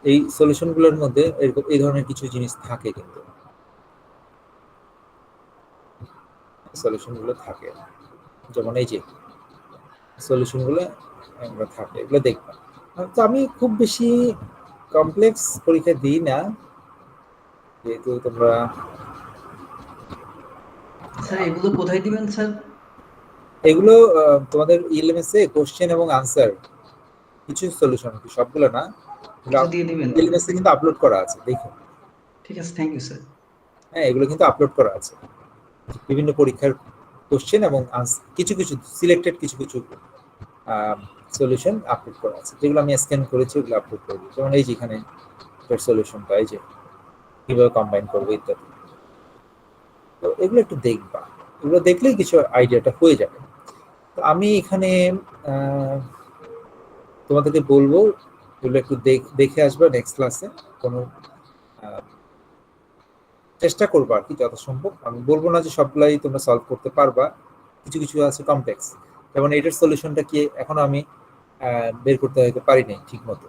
এই সলিউশনগুলোর মধ্যে এরকম এই ধরনের কিছু জিনিস থাকে, কিন্তু সলিউশনগুলো থাকে, যেমন এই যে সলিউশনগুলো আমরা থাকে, এগুলো দেখবা। তো আমি খুব বেশি কমপ্লেক্স পরীক্ষা দিই না, যেহেতু তোমরা স্যার এগুলো কোথায় দিবেন স্যার? এগুলো তোমাদের ইএলএমএস এ কোশ্চেন এবং আনসার কিছু সলিউশন, সবগুলো না, দিয়ে দিবেন। ইএলএমএস এ কিন্তু আপলোড করা আছে, দেখো। ঠিক আছে, থ্যাংক ইউ স্যার। হ্যাঁ, এগুলো কিন্তু আপলোড করা আছে, বিভিন্ন পরীক্ষার কোশ্চেন এবং কিছু কিছু সিলেক্টেড কিছু কিছু সলিউশন আপলোড করা আছে, যেগুলো আমি স্ক্যান করেছি, ওগুলো আপলোড করে দিই। যেমন এই যে এখানে সলিউশনটা, এই যে কিভাবে কম্বাইন করবো ইত্যাদি। তো এগুলো একটু দেখবা, এগুলো দেখলেই কিছু আইডিয়াটা হয়ে যাবে। তো আমি এখানে তোমাদেরকে বলবো এগুলো একটু দেখে আসবে নেক্সট ক্লাসে। কোনো চেষ্টা করবো আর কি যথাসম্ভব। আমি বলবো না যে সবগুলাই তোমরা সলভ করতে পারবা, কিছু কিছু আছে কমপ্লেক্স, যেমন এটার সলিউশনটা কি এখনো আমি বের করতে হয়তো পারি নাই ঠিক মতো।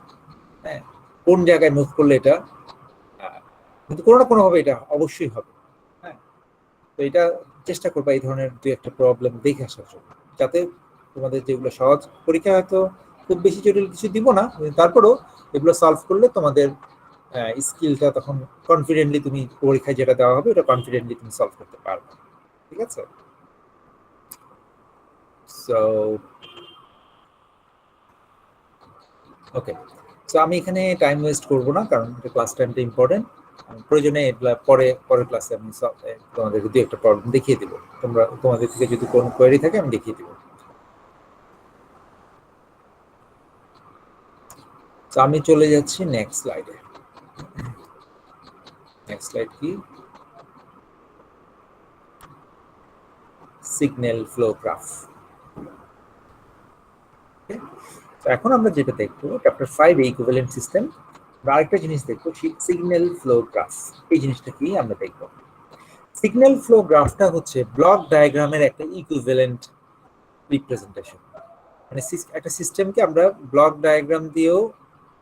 হ্যাঁ, কোন জায়গায় মুভ করলে এটা, কিন্তু কোনো না কোনো ভাবে এটা অবশ্যই হবে। হ্যাঁ, তো এটা চেষ্টা করবা এই ধরনের দুই একটা প্রবলেম দেখে আসার জন্য, যাতে তোমাদের যেগুলো সহজ পরীক্ষা হয়তো খুব বেশি জটিল কিছু দিব না, তারপরেও এগুলো সলভ করলে তোমাদের স্কিলটা তখন কনফিডেন্টলি তুমি পরীক্ষায় যেটা দেওয়া হবে ওটা কনফিডেন্টলি তুমি সলভ করতে পারবে। ঠিক আছে? সো ওকে, সো আমি এখানে টাইম ওয়েস্ট করব না, কারণ ক্লাস টাইমটা ইম্পর্টেন্ট। প্রয়োজনে পরের ক্লাসে আমি তোমাদেরকে দুই একটা প্রবলেম দেখিয়ে দিব, তোমাদের থেকে যদি কোনো কোয়েরি থাকে আমি দেখিয়ে দিব। তো আমি চলে যাচ্ছি নেক্সট স্লাইডে। নেক্সট স্লাইড কি? Signal flow graph. এখন আমরা যেটা দেখবো চ্যাপ্টার 5 ইকুইভ্যালেন্ট সিস্টেম, আরেকটা জিনিস দেখবো সিগন্যাল ফ্লো গ্রাফ। এই জিনিসটা কি আমরা দেখবো। সিগন্যাল ফ্লো গ্রাফটা হচ্ছে ব্লক ডায়াগ্রামের একটা ইকুইভ্যালেন্ট রিপ্রেজেন্টেশন। মানে একটা সিস্টেমকে আমরা ব্লক ডায়াগ্রাম দিয়েও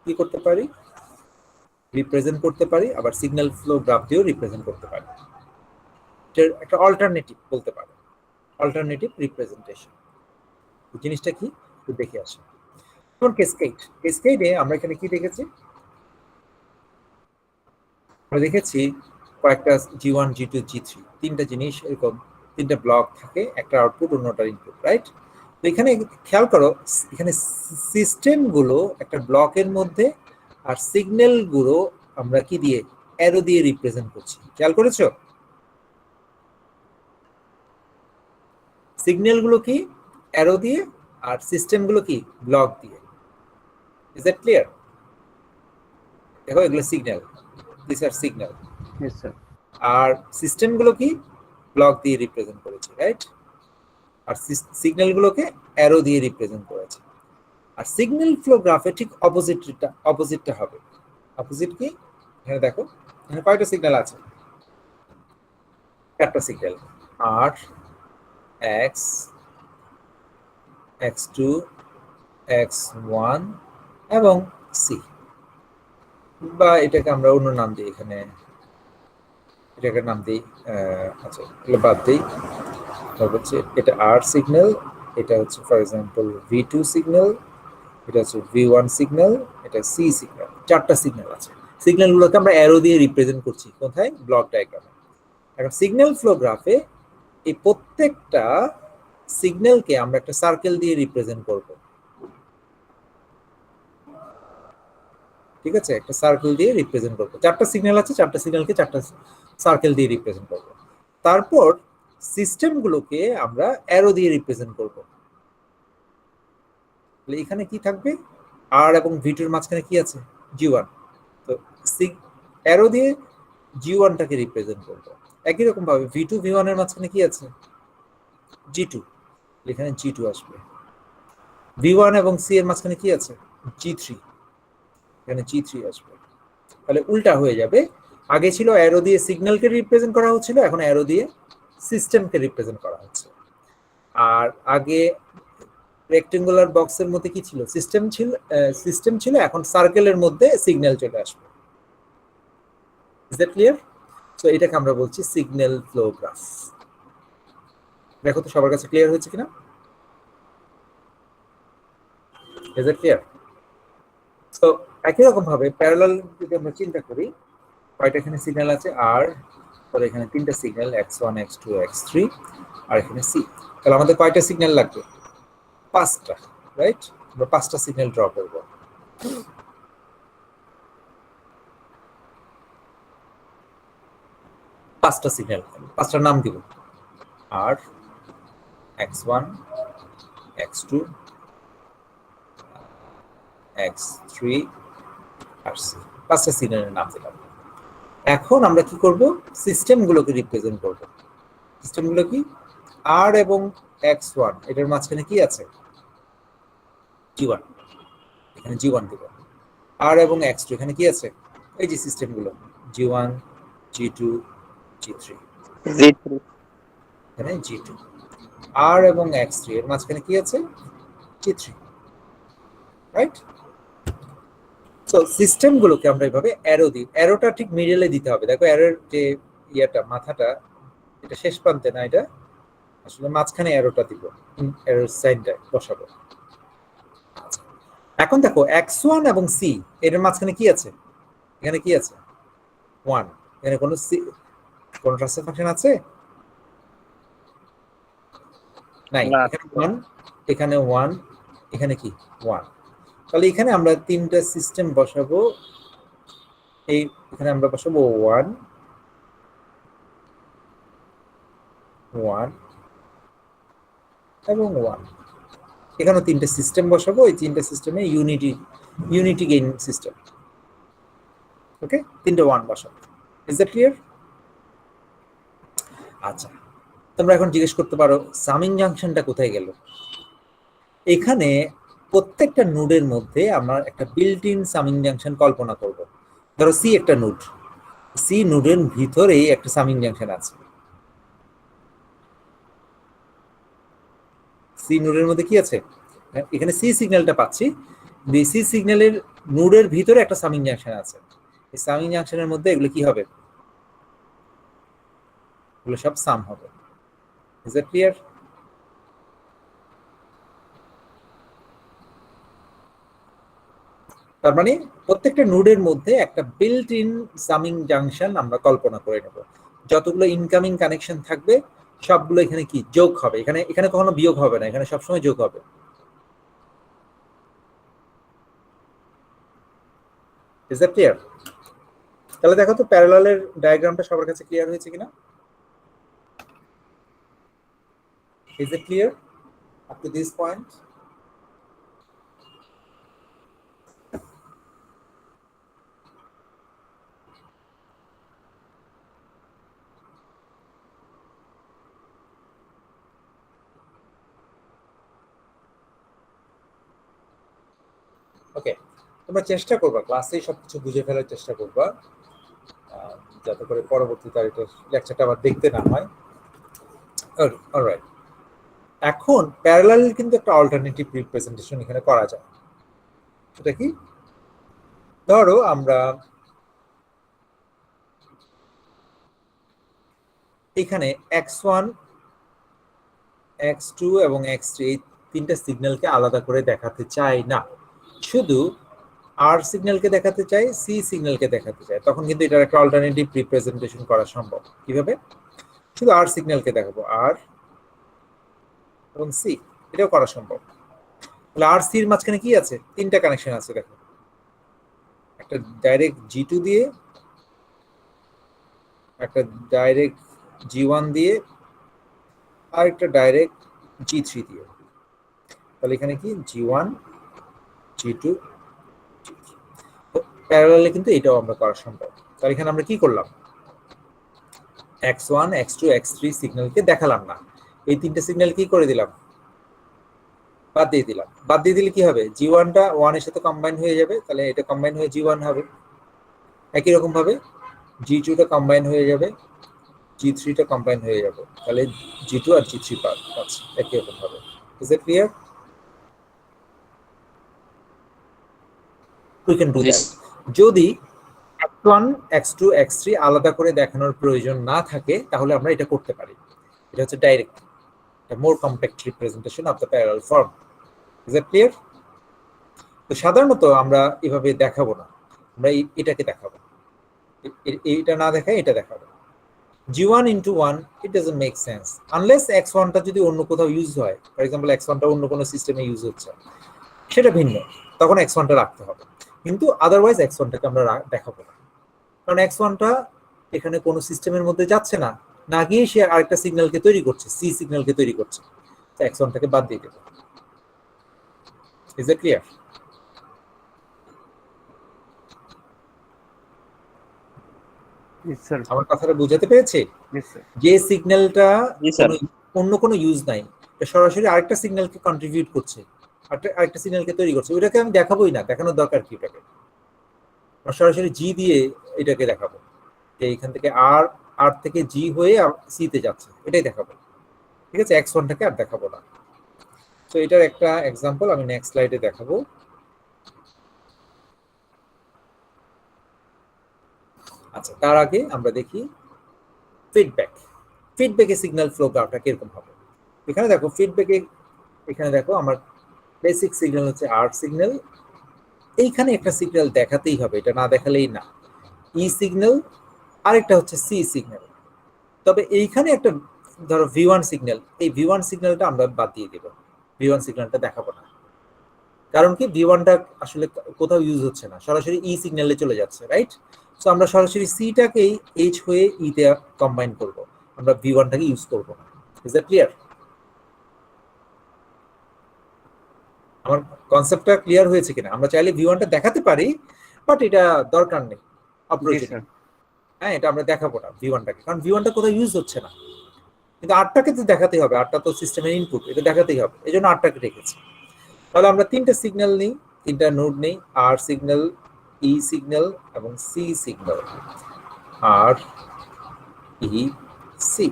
কি করতে পারি, রিপ্রেজেন্ট করতে পারি, আবার সিগন্যাল ফ্লো গ্রাফ দিয়েও রিপ্রেজেন্ট করতে পারি। এটার একটা অল্টারনেটিভ বলতে পারো, অল্টারনেটিভ রিপ্রেজেন্টেশন। জিনিসটা কি একটু দেখে আসি। যেমন ক্যাসকেডে আমরা এখানে কি দেখেছি, আমরা দেখেছি কয়েকটা G1 G2 G3 তিনটা জিনিস, এরকম তিনটা ব্লক থাকে, একটা আউটপুট অন্যটার ইনপুট, রাইট? তো এখানে খেয়াল করো, এখানে সিস্টেম গুলো একটা ব্লকের মধ্যে আর সিগন্যাল গুলো আমরা কি দিয়ে, অ্যারো দিয়ে রিপ্রেজেন্ট করছি। খেয়াল করেছো? সিগন্যাল গুলো কি অ্যারো দিয়ে আর সিস্টেম গুলো কি ব্লক দিয়ে। Is that clear? দেখো এগুলো signal, this are signal. Yes sir. আর সিস্টেম গুলো কি ব্লক দিয়ে রিপ্রেজেন্ট করেছে, রাইট? আর সিগন্যাল গুলোকে অ্যারো দিয়ে রিপ্রেজেন্ট করেছে। আর সিগন্যাল ফ্লো গ্রাফে ঠিক অপোজিটটা হবে। অপোজিট কি? এখানে দেখো, এখানে কয়টা সিগন্যাল আছে? 4টা সিগন্যাল, আর এক্স, x2, x1 এবং সি, বা এটাকে আমরা অন্য নাম দিই, এখানে এটাকে নাম দিই, আচ্ছা এগুলো বাদ দিই। তারপর হচ্ছে এটা আর সিগন্যাল, এটা হচ্ছে ফর এক্সাম্পল V2 সিগন্যাল, এটা হচ্ছে V1 সিগন্যাল, এটা সি সিগন্যাল। 4টা সিগন্যাল আছে। সিগন্যালগুলোকে আমরা অ্যারো দিয়ে রিপ্রেজেন্ট করছি কোথায়? ব্লক ডায়াগ্রামে। এখন সিগন্যাল ফ্লো গ্রাফে এই প্রত্যেকটা সিগন্যালকে আমরা একটা সার্কেল দিয়ে রিপ্রেজেন্ট করব। ঠিক আছে, একটা সার্কেল দিয়ে রিপ্রেজেন্ট করব। 4টা সিগন্যাল আছে, 4টা সিগন্যালকে 4টা সার্কেল দিয়ে রিপ্রেজেন্ট করব। তারপর সিস্টেমগুলোকে আমরা অ্যারো দিয়ে রিপ্রেজেন্ট করব। তাহলে এখানে কি থাকবে? আর এবং ভিটুর মাঝখানে কি আছে? G1। তো অ্যারো দিয়ে G1টাকে রিপ্রেজেন্ট করব। একই রকম ভাবে V2 V1 এর মাঝখানে কি আছে? G2। এখানে G2 আসবে। V1 এবং C এর মাঝখানে কি আছে? G3। এখানে G3 আসবে। তাহলে উল্টা হয়ে যাবে। আগে ছিল অ্যারো দিয়ে সিগন্যালকে রিপ্রেজেন্ট করা হচ্ছিল, এখন অ্যারো দিয়ে সিস্টেমকে রিপ্রেজেন্ট করা হচ্ছে। আর আগে রেক্টেঙ্গুলার বক্সের মধ্যে কি ছিল? সিস্টেম ছিল, এখন সার্কেলের মধ্যে সিগন্যাল চলে আসবে। Is that clear? সো এটাকে আমরা বলছি সিগন্যাল ফ্লো গ্রাফ। দেখো তো সবার কাছে ক্লিয়ার হয়েছে কিনা? Is that clear? সো একই রকম ভাবে প্যারালাল যদি আমরা চিন্তা করি, কয়টা এখানে সিগন্যাল আছে? আর পরে এখানে 3টা সিগন্যাল, x1 x2 x3, আর এখানে সি। তাহলে আমাদের কয়টা সিগন্যাল লাগবে? 5টা, রাইট? আমরা 5টা সিগন্যাল ড্র করব। পাঁচটা সিগন্যাল, 5টার নাম দিব, আর x1 x2 x3 আর সি। 5টা সিগন্যালের নাম দিলাম। এখন আমরা কি করব? সিস্টেমগুলোকে রিপ্রেজেন্ট করব। সিস্টেমগুলো কি? আর এবং x1 এটার মাঝখানে কি আছে? G1। এখানে G1 দিব। আর এবং x2 এখানে কি আছে? এই যে সিস্টেমগুলো G1 G2 G3, Z3 এখানে G2। আর এবং x3 এর মাঝখানে কি আছে? G3, right? সো সিস্টেমগুলোকে আমরা এইভাবে অ্যারো দিই। অ্যারোটা ঠিক মিডলে দিতে হবে। দেখো অ্যারোর যে ইয়াটা, মাথাটা, এটা শেষ প্রান্তে না, এটা আসলে মাঝখানে অ্যারোটা দিব, অ্যারোর সাইনটা বসাবো। আচ্ছা, এখন দেখো x1 এবং c এর মাঝখানে কি আছে? এখানে কি আছে? 1। এখানে কোনো ট্রান্সফার ফাংশন আছে? নাই। না। এখানে 1, এখানে 1, এখানে কি 1। তাহলে এখানে আমরা 3টা সিস্টেম বসাবো। এখানে আমরা বসাবো 1 1 এবং 1। এখানে 3টা সিস্টেম বসাবো। এই 3টা সিস্টেমে ইউনিটি গেইন সিস্টেম। ওকে, 3টে 1 বসাবো। Is that clear? আচ্ছা, তোমরা এখন জিজ্ঞেস করতে পারো সামিং জাংশনটা কোথায় গেল? এখানে প্রত্যেকটা নোডের মধ্যে আমরা একটা বিল্ট ইন সামিং জাংশন কল্পনা করব। ধরো সি একটা নোড, সি নোডের ভিতরেই একটা সামিং জাংশন আছে। সি নোডের মধ্যে কি আছে? এখানে সি সিগন্যালটা পাচ্ছি, সি সিগন্যালের নোডের ভিতরে একটা সামিং জাংশন আছে। এই সামিং জাংশনের মধ্যে এগুলো কি হবে? এগুলো সব সাম হবে। Is that clear? তার মানে প্রত্যেকটা নোডের মধ্যে একটা বিল্ট ইন সামিং জাংশন আমরা কল্পনা করে নেব। যতগুলো ইনকামিং কানেকশন থাকবে সবগুলো এখানে কি যোগ হবে। এখানে কখনো বিয়োগ হবে না, এখানে সবসময় যোগ হবে। Is that clear? তাহলে দেখো তো প্যারালালের ডায়াগ্রামটা সবার কাছে ক্লিয়ার হয়েছে কিনা? Is it clear up to this point? Okay, তোমরা চেষ্টা করবা ক্লাসেই সবকিছু বুঝে ফেলার চেষ্টা করবা, যাতে করে পরবর্তীতে আর এটা লেকচারটা আবার দেখতে না হয়। অলরাইট, এখন প্যারালাল কিন্তু একটা অল্টারনেটিভ রিপ্রেজেন্টেশন এখানে করা যায়। সেটা কি? ধরো আমরা এখানে x1 x2 এবং x3 এই তিনটা সিগন্যালকে আলাদা করে দেখাতে চাই না, শুধু আর সিগন্যালকে দেখাতে চাই, সি সিগন্যালকে দেখাতে চাই, তখন কিন্তু এটার একটা অল্টারনেটিভ রিপ্রেজেন্টেশন করা সম্ভব। কিভাবে? শুধু আর সিগন্যালকে দেখাবো, আর এবং সি, এটাও করা সম্ভব। তাহলে আর সির মাঝখানে কি আছে? তিনটা কানেকশন আছে, দেখো, একটা ডাইরেক্ট G2 দিয়ে, একটা ডাইরেক্ট G1 দিয়ে, আর একটা ডাইরেক্ট G3 দিয়ে। তাহলে এখানে কি G1 G2 প্যারালালে কিন্তু এটাও আমরা করা সম্ভব। তাহলে এখানে আমরা কি করলাম? x1 x2 x3 সিগন্যালকে দেখালাম না, এই তিনটা সিগন্যাল কি করে দিলাম? বাদ দিয়ে দিলাম। বাদ দিয়ে দিলে কি হবে? G1টা 1 এর সাথে কম্বাইন হয়ে যাবে, তাহলে এটা কম্বাইন হয়ে G1 হবে। একই রকম ভাবে G2টা কম্বাইন হয়ে যাবে, G3টা কম্বাইন হয়ে যাবে, তাহলে G2 আর G3 পাচ্ছি একই রকম ভাবে। Is it clear? We can do that. যদি x1 x2 x3 আলাদা করে দেখানোর প্রয়োজন না থাকে, তাহলে আমরা এটা করতে পারি। এটা হচ্ছে direct, more compact representation of the parallel form. Is it clear? তো সাধারণত আমরা এভাবে দেখাবো না, আমরা এটাকে দেখাবো, এইটা না দেখাই এটা দেখাবো। G1 into 1, it doesn't make sense unless x1টা যদি অন্য কোথাও ইউজ হয়, ফর এক্সাম্পল x1টা অন্য কোনো সিস্টেমে ইউজ হচ্ছে, সেটা ভিন্ন, তখন x1টা রাখতে হবে। কিন্তু আদারওয়াইজ x1টাকে আমরা দেখাবো না, কারণ x1টা এখানে কোনো সিস্টেমের মধ্যে যাচ্ছে না, না গিয়ে সে আরেকটা সিগন্যালকে তৈরি করছে, সি সিগন্যালকে তৈরি করছে, তো x1টাকে বাদ দিয়ে দেবো। Is it clear? Yes, sir. আমার কথাটা বুঝাতে পেরেছি? Yes, sir. যে সিগন্যালটা জি স্যার। অন্য কোনো ইউজ নাই, এটা সরাসরি আরেকটা সিগন্যালকে কন্ট্রিবিউট করছে, আরেকটা সিগন্যালকে তৈরি করছে, ওইটাকে আমি দেখাবোই না, দেখানোর দরকার কি? ওটাকে সরাসরি জি দিয়ে এটাকে দেখাবো, যে এখান থেকে আর থেকে জি হয়ে সি তে যাচ্ছে, এটাই দেখাবো। ঠিক আছে, x1টাকে আর দেখাবো না। তো এটার একটা এক্সাম্পল আমি নেক্সট স্লাইডে দেখাবো। আচ্ছা, তার আগে আমরা দেখি ফিডব্যাক। ফিডব্যাকে সিগন্যাল ফ্লো গ্রাফটা কিরকম হবে? এখানে দেখো ফিডব্যাকে, এখানে দেখো আমার বেসিক সিগন্যাল হচ্ছে আর সিগন্যাল, এইখানে একটা সিগন্যাল দেখাতেই হবে, এটা না দেখালেই না। ই সিগন্যাল, আরেকটা হচ্ছে সি সিগন্যাল। তবে এইখানে একটা ধরো V1 সিগন্যাল, এই V1 সিগন্যালটা আমরা বাদ দিয়ে দেব, V1 সিগন্যালটা দেখাবো না। কারণ কি? V1টা আসলে কোথাও ইউজ হচ্ছে না, সরাসরি ই সিগন্যালে চলে যাচ্ছে, রাইট? সো আমরা সরাসরি সিটাকেই এইচ হয়ে ই তে কম্বাইন করব, আমরা V1টাকে ইউজ করব না। Is that clear? আমার কনসেপ্টটা ক্লিয়ার হয়েছে কিনা? আমরা চাইলে V1টা দেখাতে পারি, বাট এটা দরকার নেই, Yes, অপ্রয়োজনীয়। sir. হ্যাঁ, এটা আমরা দেখাবো না V1টাকে, কারণ V1টা কোথাও ইউজ হচ্ছে না। কিন্তু আরটাকে তো দেখাতেই হবে, আরটা তো সিস্টেমের ইনপুট, এটা দেখাতেই হবে, এই জন্য আরটাকে রেখেছি। তাহলে আমরা তিনটা সিগন্যাল নিই, তিনটা নোড নেই, আর সিগন্যাল, ই সিগন্যাল এবং সি সিগন্যাল, আর ই সি।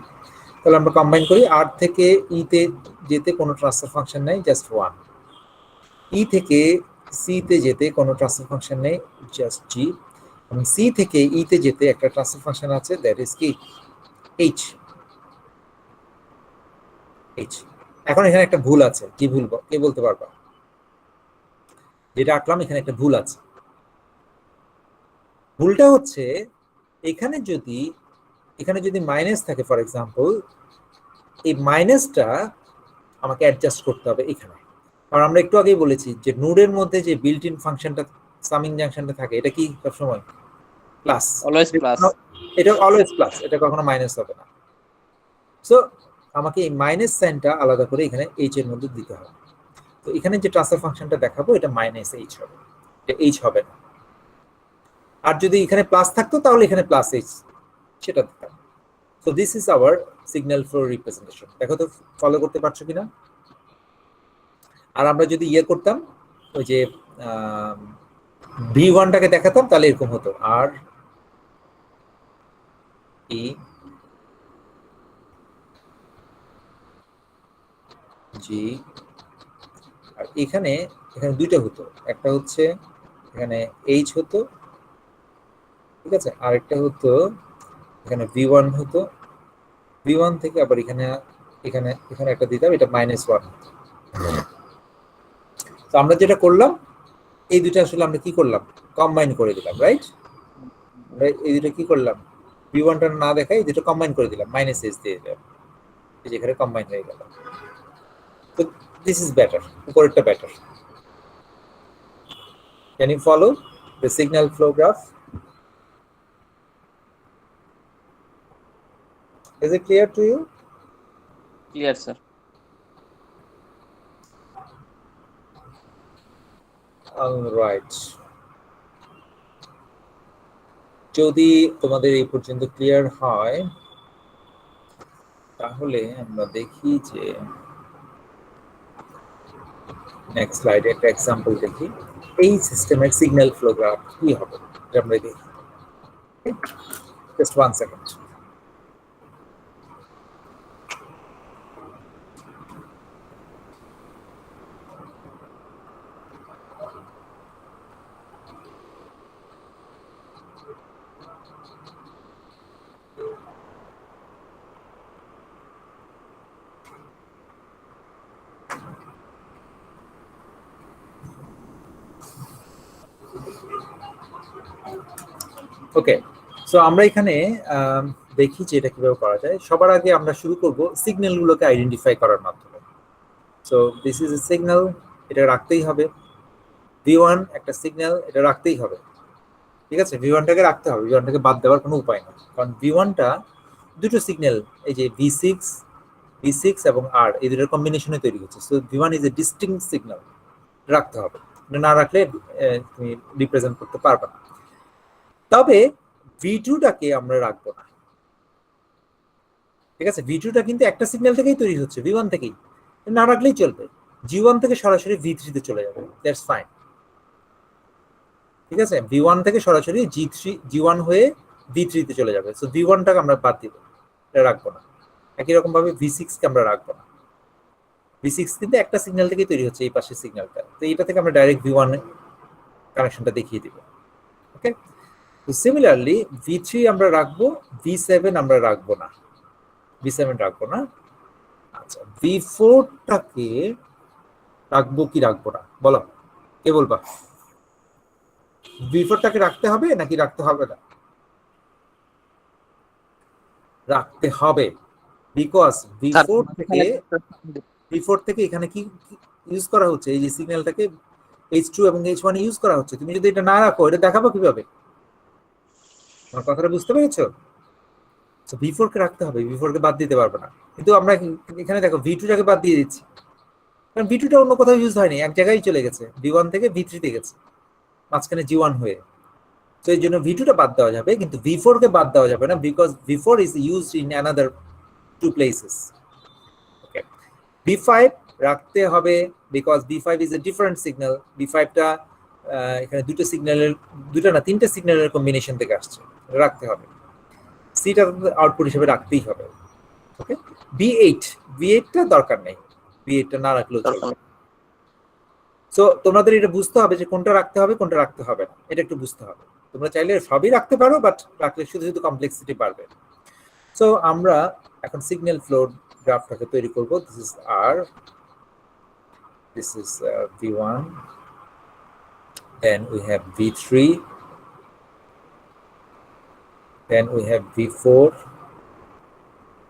তাহলে আমরা কম্বাইন করি, আর থেকে ই তে যেতে কোনো ট্রান্সফার ফাংশন নেই, জাস্ট 1। ই থেকে সি তে যেতে কোনো ট্রান্সফার ফাংশন নেই, জাস্ট জি। এবং সি থেকে ই তে যেতে একটা ট্রান্সফার ফাংশন আছে, দ্যাট ইজ কি? এইচ। এইচ। এখন এখানে একটা ভুল আছে, কি ভুল কে বলতে পারবা? যেটা আঁকলাম এখানে একটা ভুল আছে। ভুলটা হচ্ছে এখানে যদি মাইনাস থাকে, ফর এক্সাম্পল, এই মাইনাসটা আমাকে অ্যাডজাস্ট করতে হবে এখানে, কারণ আমরা একটু আগেই বলেছি যে নোডের মধ্যে যে বিল্ট ইন ফাংশনটা, সামিং জাংশনটা থাকে, এটা কি সবসময় প্লাস, অলওয়েজ প্লাস। এটা অলওয়েজ প্লাস, এটা কখনো মাইনাস হবে না। সো আমাকে এই মাইনাস সাইনটা আলাদা করে এখানে এইচ এর মধ্যে দিতে হবে। তো এখানে যে ট্রান্সফার ফাংশনটা দেখাবো, এটা মাইনাস এইচ হবে, এটা এইচ হবে না। আর যদি এখানে প্লাস থাকতো তাহলে এখানে প্লাস এইচ, সেটা দিতাম। So this is our signal flow representation. দেখো তো ফলো করতে পারছো কিনা? আর আমরা যদি ইয়ে করতাম, ওই যে V1টাকে দেখাতাম তাহলে এরকম হতো আর ই জি, আর এখানে এখানে দুইটা হতো, একটা হচ্ছে এখানে এইচ হতো, ঠিক আছে, আরেকটা হতো এখানে V1 হতো, V1 থেকে আবার এখানে এখানে এখানে একটা দিতাম, এটা -1। তো আমরা যেটা করলাম এই দুটো আসলে আমরা কি করলাম, কম্বাইন করে দিলাম, রাইট? আমরা এই দুটো কি করলাম, V1টা না দেখাই এই দুটো কম্বাইন করে দিলাম, -h দিয়ে দিলাম, এই যে এখানে কম্বাইন হয়ে গেল। তো দিস ইজ বেটার, উপরেরটা better. Can you follow the signal flow graph? Is it clear to you? Clear sir. All right. যদি তোমাদের এই পর্যন্ত ক্লিয়ার হয় তাহলে আমরা দেখি যে নেক্সট স্লাইডে একটা এক্সাম্পল দেখি এই সিস্টেমের সিগন্যাল ফ্লো গ্রাফ কি হবে এটা আমরা দেখি। Just 1 second. ওকে, সো আমরা এখানে দেখি যে এটা কিভাবে করা যায়। সবার আগে আমরা শুরু করব সিগন্যালগুলোকে আইডেন্টিফাই করার মাধ্যমে। So this is a signal, এটা রাখতেই হবে। V1 একটা সিগন্যাল, এটা রাখতেই হবে, ঠিক আছে, V1টাকে রাখতে হবে, V1টাকে বাদ দেওয়ার কোনো উপায় নেই, কারণ V1টা দুটো সিগন্যাল, এই যে V6 এবং R এই দুটোর কম্বিনেশনে তৈরি হচ্ছে। So V1 is a distinct signal, রাখতে হবে, এটা না রাখলে তুমি রিপ্রেজেন্ট করতে পারবে না। তবে V2টাকে আমরা রাখবো না, ঠিক আছে, V2টা কিন্তু একটা সিগন্যাল থেকেই তৈরি হচ্ছে, V1 থেকেই, না রাখলেই চলবে। G1 থেকে সরাসরি V3 তে চলে যাবে, দ্যাটস ফাইন, ঠিক আছে, V1 থেকে সরাসরি G1 হয়ে V3 তে চলে যাবে। সো V1টাকে আমরা বাদ দিব, এটা রাখবো না। একই রকম ভাবে V6 কে আমরা রাখবো না, V6 কিন্তু একটা সিগন্যাল থেকেই তৈরি হচ্ছে, এই পাশের সিগন্যালটা, তো এটা থেকে আমরা ডাইরেক্ট V1 কানেকশনটা দেখিয়ে দিব। ওকে, তো সিমিলারলি V3 আমরা রাখবো, V7 আমরা রাখবো না, V7 রাখবো না। আচ্ছা, V4টাকে রাখবো কি রাখবো না, বলো, কে বলবা? V4টাকে রাখতে হবে নাকি রাখতে হবে না? রাখতে হবে, বিকজ V4 থেকে এখানে কি ইউজ করা হচ্ছে, এই যে সিগন্যালটাকে H2 এবং H1 ইউজ করা হচ্ছে। তুমি যদি এটা না রাখো এটা দেখাবো কিভাবে? আমার কথাটা বুঝতে পেরেছো? তো V4 কে রাখতে হবে, V4 কে বাদ দিতে পারবে না। কিন্তু আমরা এখানে দেখো V2টাকে বাদ দিয়ে দিচ্ছি, কারণ V2টা অন্য কোথাও ইউজ হয়নি, এক জায়গায় চলে গেছে, V1 থেকে V3 তে গেছে, মাঝখানে G1 হয়ে। তো এই জন্য V2টা বাদ দেওয়া যাবে, কিন্তু V4 কে বাদ দেওয়া যাবে না, because V4 is used in another two places. Okay, V5 রাখতে হবে, because V5 is a different signal. V5টা এখানে দুটো না তিনটে সিগন্যালের কম্বিনেশন থেকে আসছে, রাখতে হবে। সিটা আউটপুট হিসেবে রাখতেই হবে। ওকে, V8টা দরকার নেই, V8টা না রাখলেও চলবে। সো তোমাদের এটা বুঝতে হবে যে কোনটা রাখতে হবে কোনটা রাখতে হবে না, এটা একটু বুঝতে হবে। তোমরা চাইলে সবই রাখতে পারো, বাট রাখলে শুধু শুধু কমপ্লেক্সিটি বাড়বে। সো আমরা এখন সিগন্যাল ফ্লো গ্রাফটাকে তৈরি করব। This is R, this is V1, then we have V3, then we have V4,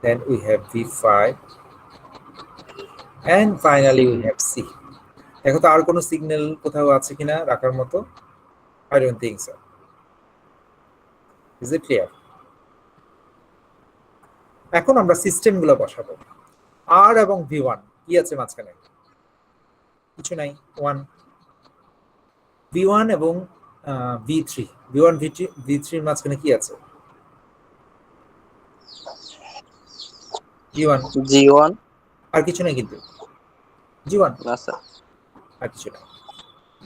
then we have V5, and finally we have C. দেখো তো আর কোনো সিগন্যাল কোথাও আছে কিনা রাখার মতো? I don't think so. Is it clear? এখন আমরা সিস্টেমগুলো বসাবো। R এবং V1 কি আছে মাঝখানে? কিছু নাই, 1। V1 এবং V3, V3 এর মাঝখানে কি আছে? G1 আর কিছু নাই, কিন্তু G1 না স্যার। আর কিছু নাই।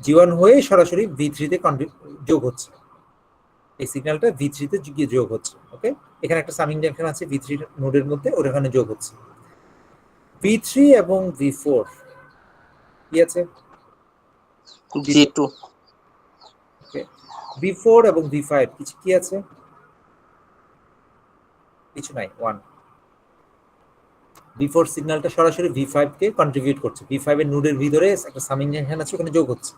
জি1 হয়ে সরাসরি ভি3 তে যোগ হচ্ছে, এই সিগন্যালটা ভি3 তে গিয়ে যোগ হচ্ছে। ওকে, এখানে একটা সামিং জাংশন আছে ভি3 নোডের মধ্যে, ওখানে যোগ হচ্ছে। ভি3 এবং ভি4 কি আছে? G2 ওকে, ভি4 এবং ভি5 কিছু কি আছে? কিছু নাই, 1। ভি4 সিগন্যালটা সরাসরি ভি5 কে কন্ট্রিবিউট করছে, ভি5 এর নোডের ভিতরে একটা সামিং জাংশন আছে, ওখানে যোগ হচ্ছে।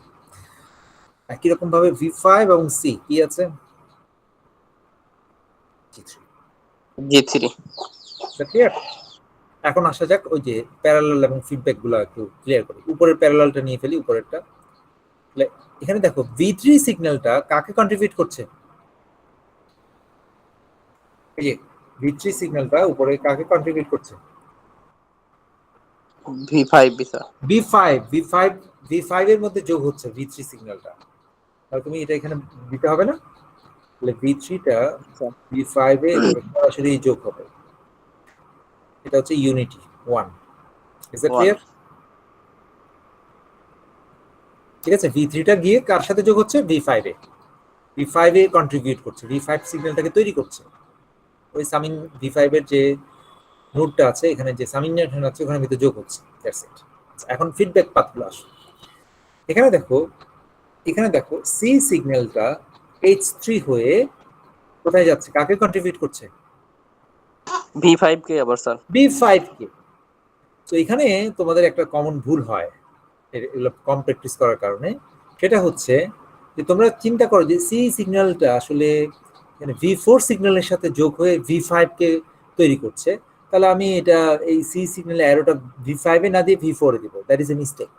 একই রকম ভাবে ভি5 এবং সি কি আছে? G3 clear? এখন আসা যাক ওই যে প্যারালাল এবং ফিডব্যাক গুলো একটু ক্লিয়ার করি। উপরের প্যারালালটা নিয়ে ফেলি, উপরেরটা। এখানে দেখো ভি3 সিগন্যালটা কাকে কন্ট্রিবিউট করছে? এই যে ভি3 সিগন্যালটা উপরে কাকে কন্ট্রিবিউট করছে? V5 স্যার ভি5 ভি5 ভি5 এর মধ্যে যোগ হচ্ছে ভি3 সিগন্যালটা। তাহলে তুমি এটা এখানে দিতে হবে না? তাহলে ভি3টা ভি5 এ সরাসরি যোগ হবে। এটা হচ্ছে ইউনিটি 1। Is that clear? ঠিক আছে, ভি3টা গিয়ে কার সাথে যোগ হচ্ছে? ভি5 এ। ভি5 এ কন্ট্রিবিউট করছে, ভি5 সিগন্যালটাকে তৈরি করছে। ওই সামিং ভি5 এর যে নোডটা আছে, এখানে যে সামিং জাংশন আছে ওখানে ভিতরে যোগ হচ্ছে। That's it. এখন ফিডব্যাক পাথগুলো আসে। এখানে দেখো সি সিগন্যালটা H3 হয়ে কোথায় যাচ্ছে? কাকে কন্ট্রিবিউট করছে? V5 কে আবার স্যার B5 কে। তো এখানে তোমাদের একটা কমন ভুল হয় এগুলো কম প্র্যাকটিস করার কারণে, সেটা হচ্ছে যে তোমরা চিন্তা করো যে সি সিগন্যালটা আসলে ভি4 সিগন্যালের সাথে যোগ হয়ে ভি5 কে তৈরি করছে। তাহলে আমি এটা এই সি সিগন্যালের অ্যারোটা ভি5 এ না দিয়ে ভি4 এ দিব। That is a mistake.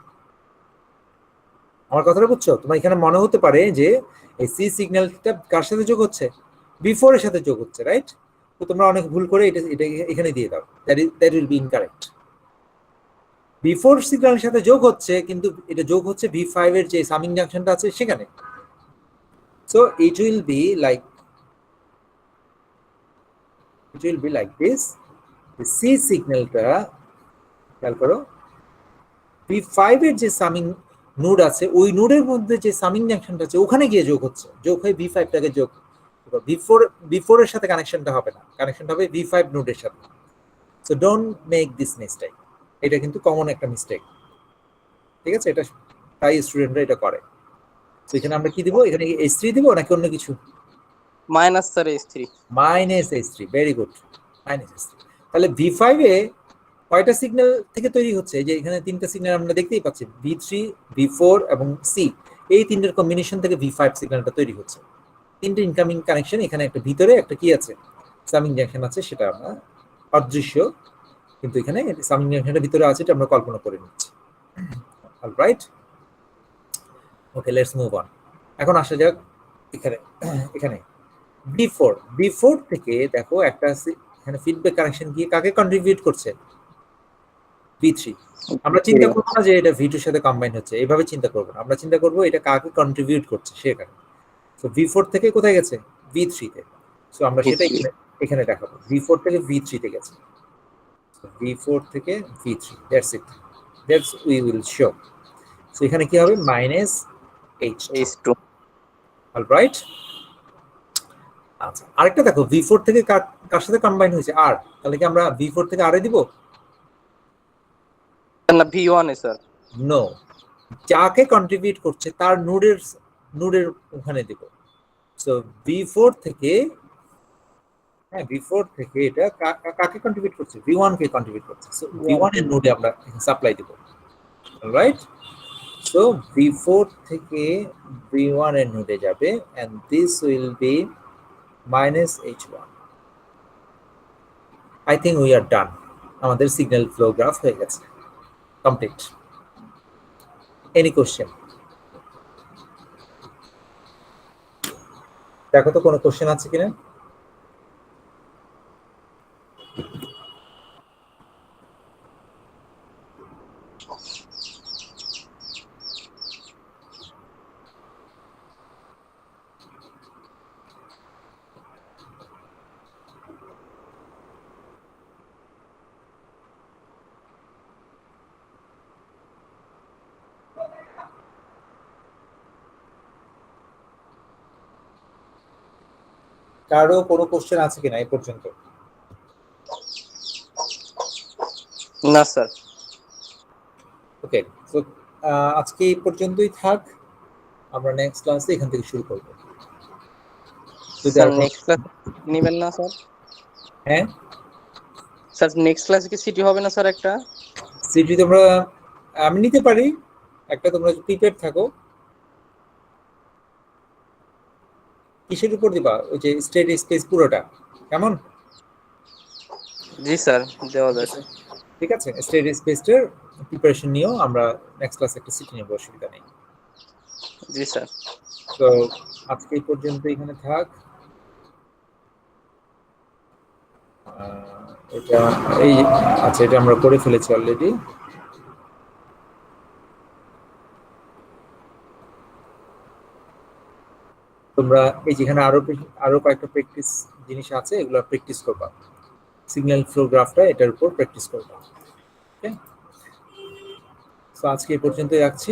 আমার কথাটা বুঝছো? তোমার এখানে মনে হতে পারে যে এই সি সিগন্যালটা কার সাথে যোগ হচ্ছে? ভি4 এর সাথে যোগ হচ্ছে, রাইট? তো তোমরা অনেক ভুল করে এটা এটা এখানে দিয়ে দাও। That will be incorrect. ভি4 সিগন্যালের সাথে যোগ হচ্ছে, কিন্তু এটা যোগ হচ্ছে ভি5 এর যে সামিং জাংশনটা আছে সেখানে। So it will be like this. C সিগন্যালটা খেয়াল করো, ভি5 এর যে সামিং নোড আছে ওই নোডের মধ্যে যে সামিং জাংশনটা আছে ওখানে গিয়ে যোগ হচ্ছে, যোগ হয়ে ভি5টাকে যোগ। ভি4 এর সাথে কানেকশনটা হবে না, কানেকশনটা হবে ভি5 নোডের সাথে। So don't make this mistake. এটা কিন্তু কমন একটা মিস্টেক। ঠিক আছে, এটা তাই স্টুডেন্টরা এটা করে। তো এখানে আমরা কি দিব? এখানে H3 দিব নাকি অন্য কিছু? Minus sir H3 -H3। Very good, -H3। তাহলে ভি5 এ কয়টা সিগন্যাল থেকে তৈরি হচ্ছে? এই যে এখানে তিনটা সিগন্যাল আমরা দেখতেই পাচ্ছি, ভি3 ভি4 এবং সি। এই তিনটার কম্বিনেশন থেকে ভি5 সিগন্যালটা তৈরি হচ্ছে। তিনটে ইনকামিং কানেকশন, এখানে একটা ভিতরে একটা কি আছে? সামিং জাংশন আছে, সেটা আমরা অদৃশ্য, কিন্তু এখানে সামিং জাংশনটা ভিতরে আছে, এটা আমরা কল্পনা করে নিচ্ছি। Alright, okay, let's move on. এখন আসা যাক এখানে বি4 থেকে দেখো একটা এখানে ফিডব্যাক কানেকশন গিয়ে কাকে কন্ট্রিবিউট করছে? ভি3। আমরা চিন্তা করবো না যে এটা ভি2 সাথে কম্বাইন হচ্ছে, এইভাবে চিন্তা করবো না। আমরা চিন্তা করবো এটা কাকে কন্ট্রিবিউট করছে সেখানে। তো ভি4 থেকে কোথায় গেছে? ভি3 তে। সো আমরা সেটা এখানে দেখাবো, ভি4 থেকে ভি3 তে গেছে। ভি4 থেকে ভি3, that's it, that's we will show. So এখানে কি হবে? -H2। অলরাইট, আচ্ছা, আরেকটা দেখো, ভি4 থেকে কার সাথে কম্বাইন হয়েছে? আর। তাহলে কি আমরা ভি4 থেকে আর এ দিব? না V1 এ স্যার নো, যাকে কন্ট্রিবিউট করছে তার নোডের ওখানে দিব। সো ভি4 থেকে, হ্যাঁ, ভি4 থেকে এটা কাকে কন্ট্রিবিউট করছে? ভি1 কে কন্ট্রিবিউট করছে। সো ভি1 এর নোডে আমরা সাপ্লাই দিব। অলরাইট, সো ভি4 থেকে ভি1 এর নোডে যাবে, and this will be -H1। I think we are done. আমাদের সিগন্যাল ফ্লো গ্রাফ হয়ে গেছে, কমপ্লিট। Any question? দেখো তো কোনো কোশ্চেন আছে কিনা। কারো কোনো কোশ্চেন আছে কিনা এই পর্যন্ত? না স্যার। ওকে, তো আজকে এই পর্যন্তই থাক, আমরা নেক্সট ক্লাসে এখান থেকে শুরু করব। যদি স্যার আর কোনো- নেক্সট ক্লাস নেবেন না স্যার? হ্যাঁ, স্যার নেক্সট ক্লাসে কি সিটি হবে না স্যার একটা? সিটি তোমরা আমি নিতে পারি একটা, তোমরা প্রিপেয়ার থাকো। কিসের উপর দিবা? ওই যে স্টেট স্পেস পুরোটা কেমন? জি স্যার, দেওয়া যাবে। ঠিক আছে, স্টেট স্পেসটার প্রিপারেশন নিও, আমরা নেক্সট ক্লাসে একটা সিটি নেব, অসুবিধা নেই। জি স্যার। তো আজকে এই পর্যন্ত এখানে থাক। এটা এই আচ্ছা, এটা আমরা করে ফেলেছি অলরেডি। তোমরা এই যেখানে আরো কয়েকটা প্র্যাকটিস জিনিস আছে, এগুলো প্র্যাকটিস করবা। সিগন্যাল ফ্লো গ্রাফটা এটার উপর প্র্যাকটিস করবা। ওকে, সো আজকে এই পর্যন্তই রাখছি।